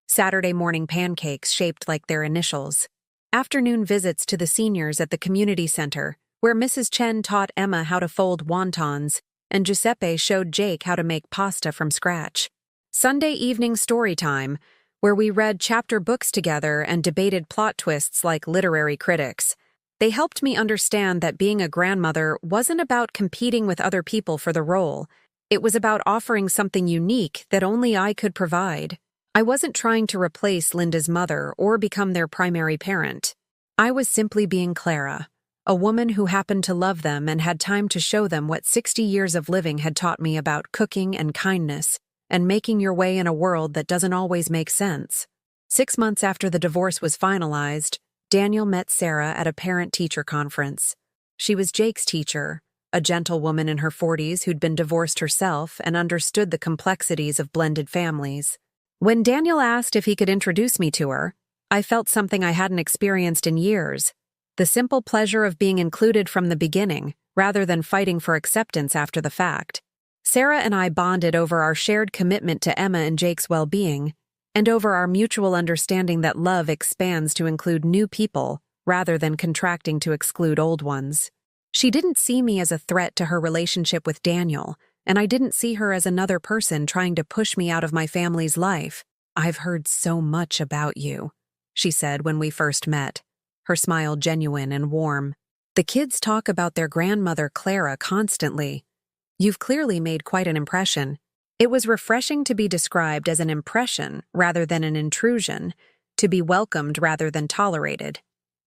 Saturday morning pancakes shaped like their initials, afternoon visits to the seniors at the community center, where Mrs. Chen taught Emma how to fold wontons, and Giuseppe showed Jake how to make pasta from scratch. Sunday evening story time, where we read chapter books together and debated plot twists like literary critics. They helped me understand that being a grandmother wasn't about competing with other people for the role. It was about offering something unique that only I could provide. I wasn't trying to replace Linda's mother or become their primary parent. I was simply being Clara, a woman who happened to love them and had time to show them what 60 years of living had taught me about cooking and kindness, and making your way in a world that doesn't always make sense. 6 months after the divorce was finalized, Daniel met Sarah at a parent-teacher conference. She was Jake's teacher, a gentle woman in her 40s who'd been divorced herself and understood the complexities of blended families. When Daniel asked if he could introduce me to her, I felt something I hadn't experienced in years, the simple pleasure of being included from the beginning, rather than fighting for acceptance after the fact. Sarah and I bonded over our shared commitment to Emma and Jake's well-being, and over our mutual understanding that love expands to include new people rather than contracting to exclude old ones. She didn't see me as a threat to her relationship with Daniel, and I didn't see her as another person trying to push me out of my family's life. "I've heard so much about you," she said when we first met, her smile genuine and warm. "The kids talk about their grandmother Clara constantly. You've clearly made quite an impression." It was refreshing to be described as an impression rather than an intrusion, to be welcomed rather than tolerated,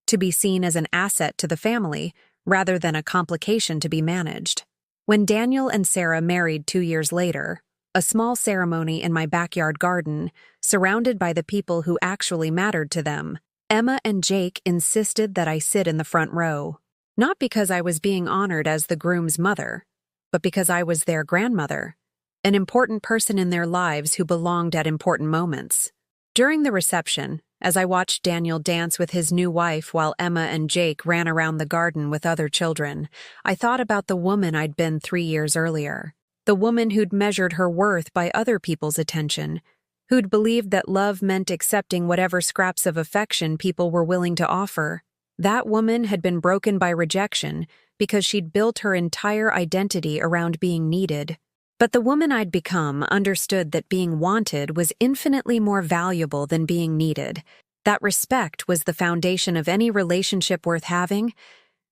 to be seen as an asset to the family rather than a complication to be managed. When Daniel and Sarah married 2 years later, a small ceremony in my backyard garden, surrounded by the people who actually mattered to them, Emma and Jake insisted that I sit in the front row, not because I was being honored as the groom's mother, but because I was their grandmother, an important person in their lives who belonged at important moments. During the reception, as I watched Daniel dance with his new wife while Emma and Jake ran around the garden with other children, I thought about the woman I'd been 3 years earlier, the woman who'd measured her worth by other people's attention, who'd believed that love meant accepting whatever scraps of affection people were willing to offer. That woman had been broken by rejection because she'd built her entire identity around being needed. But the woman I'd become understood that being wanted was infinitely more valuable than being needed, that respect was the foundation of any relationship worth having,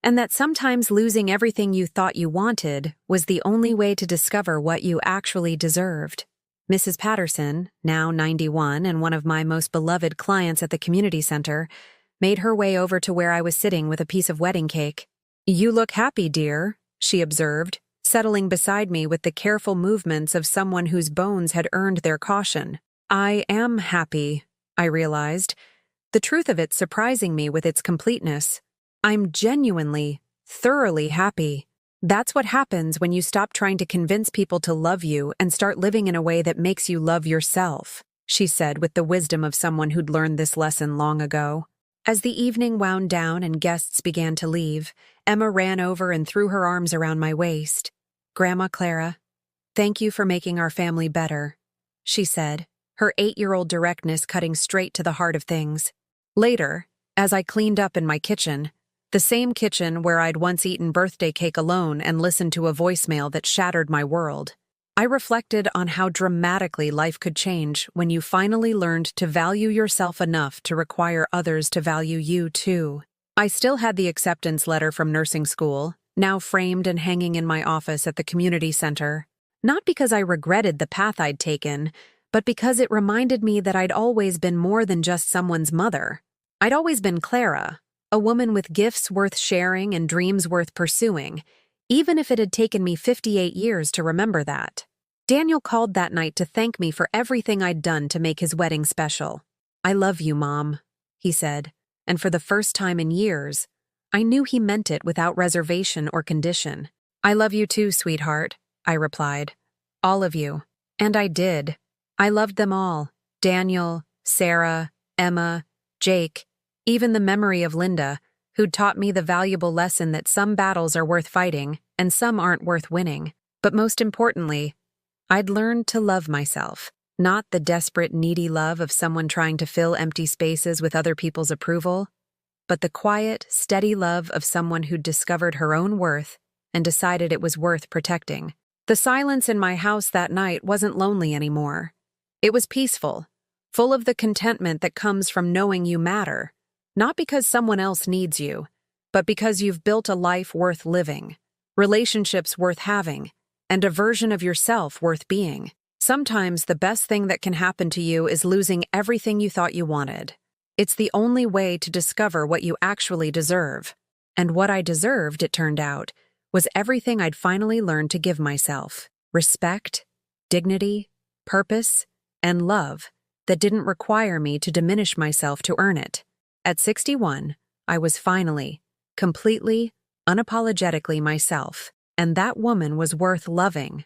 and that sometimes losing everything you thought you wanted was the only way to discover what you actually deserved. Mrs. Patterson, now 91 and one of my most beloved clients at the community center, made her way over to where I was sitting with a piece of wedding cake. "You look happy, dear," she observed, settling beside me with the careful movements of someone whose bones had earned their caution. "I am happy," I realized, the truth of it surprising me with its completeness. "I'm genuinely, thoroughly happy. That's what happens when you stop trying to convince people to love you and start living in a way that makes you love yourself," she said with the wisdom of someone who'd learned this lesson long ago. As the evening wound down and guests began to leave, Emma ran over and threw her arms around my waist. "Grandma Clara, thank you for making our family better," she said, her 8-year-old directness cutting straight to the heart of things. Later, as I cleaned up in my kitchen, the same kitchen where I'd once eaten birthday cake alone and listened to a voicemail that shattered my world, I reflected on how dramatically life could change when you finally learned to value yourself enough to require others to value you too. I still had the acceptance letter from nursing school, now framed and hanging in my office at the community center, not because I regretted the path I'd taken, but because it reminded me that I'd always been more than just someone's mother. I'd always been Clara, a woman with gifts worth sharing and dreams worth pursuing, even if it had taken me 58 years to remember that. Daniel called that night to thank me for everything I'd done to make his wedding special. "I love you, Mom," he said, and for the first time in years, I knew he meant it without reservation or condition. "I love you too, sweetheart," I replied. "All of you." And I did. I loved them all. Daniel, Sarah, Emma, Jake, even the memory of Linda, who'd taught me the valuable lesson that some battles are worth fighting and some aren't worth winning. But most importantly, I'd learned to love myself, not the desperate, needy love of someone trying to fill empty spaces with other people's approval, but the quiet, steady love of someone who'd discovered her own worth and decided it was worth protecting. The silence in my house that night wasn't lonely anymore. It was peaceful, full of the contentment that comes from knowing you matter, not because someone else needs you, but because you've built a life worth living, relationships worth having, and a version of yourself worth being. Sometimes the best thing that can happen to you is losing everything you thought you wanted. It's the only way to discover what you actually deserve. And what I deserved, it turned out, was everything I'd finally learned to give myself: respect, dignity, purpose, and love that didn't require me to diminish myself to earn it. At 61, I was finally, completely, unapologetically myself, and that woman was worth loving,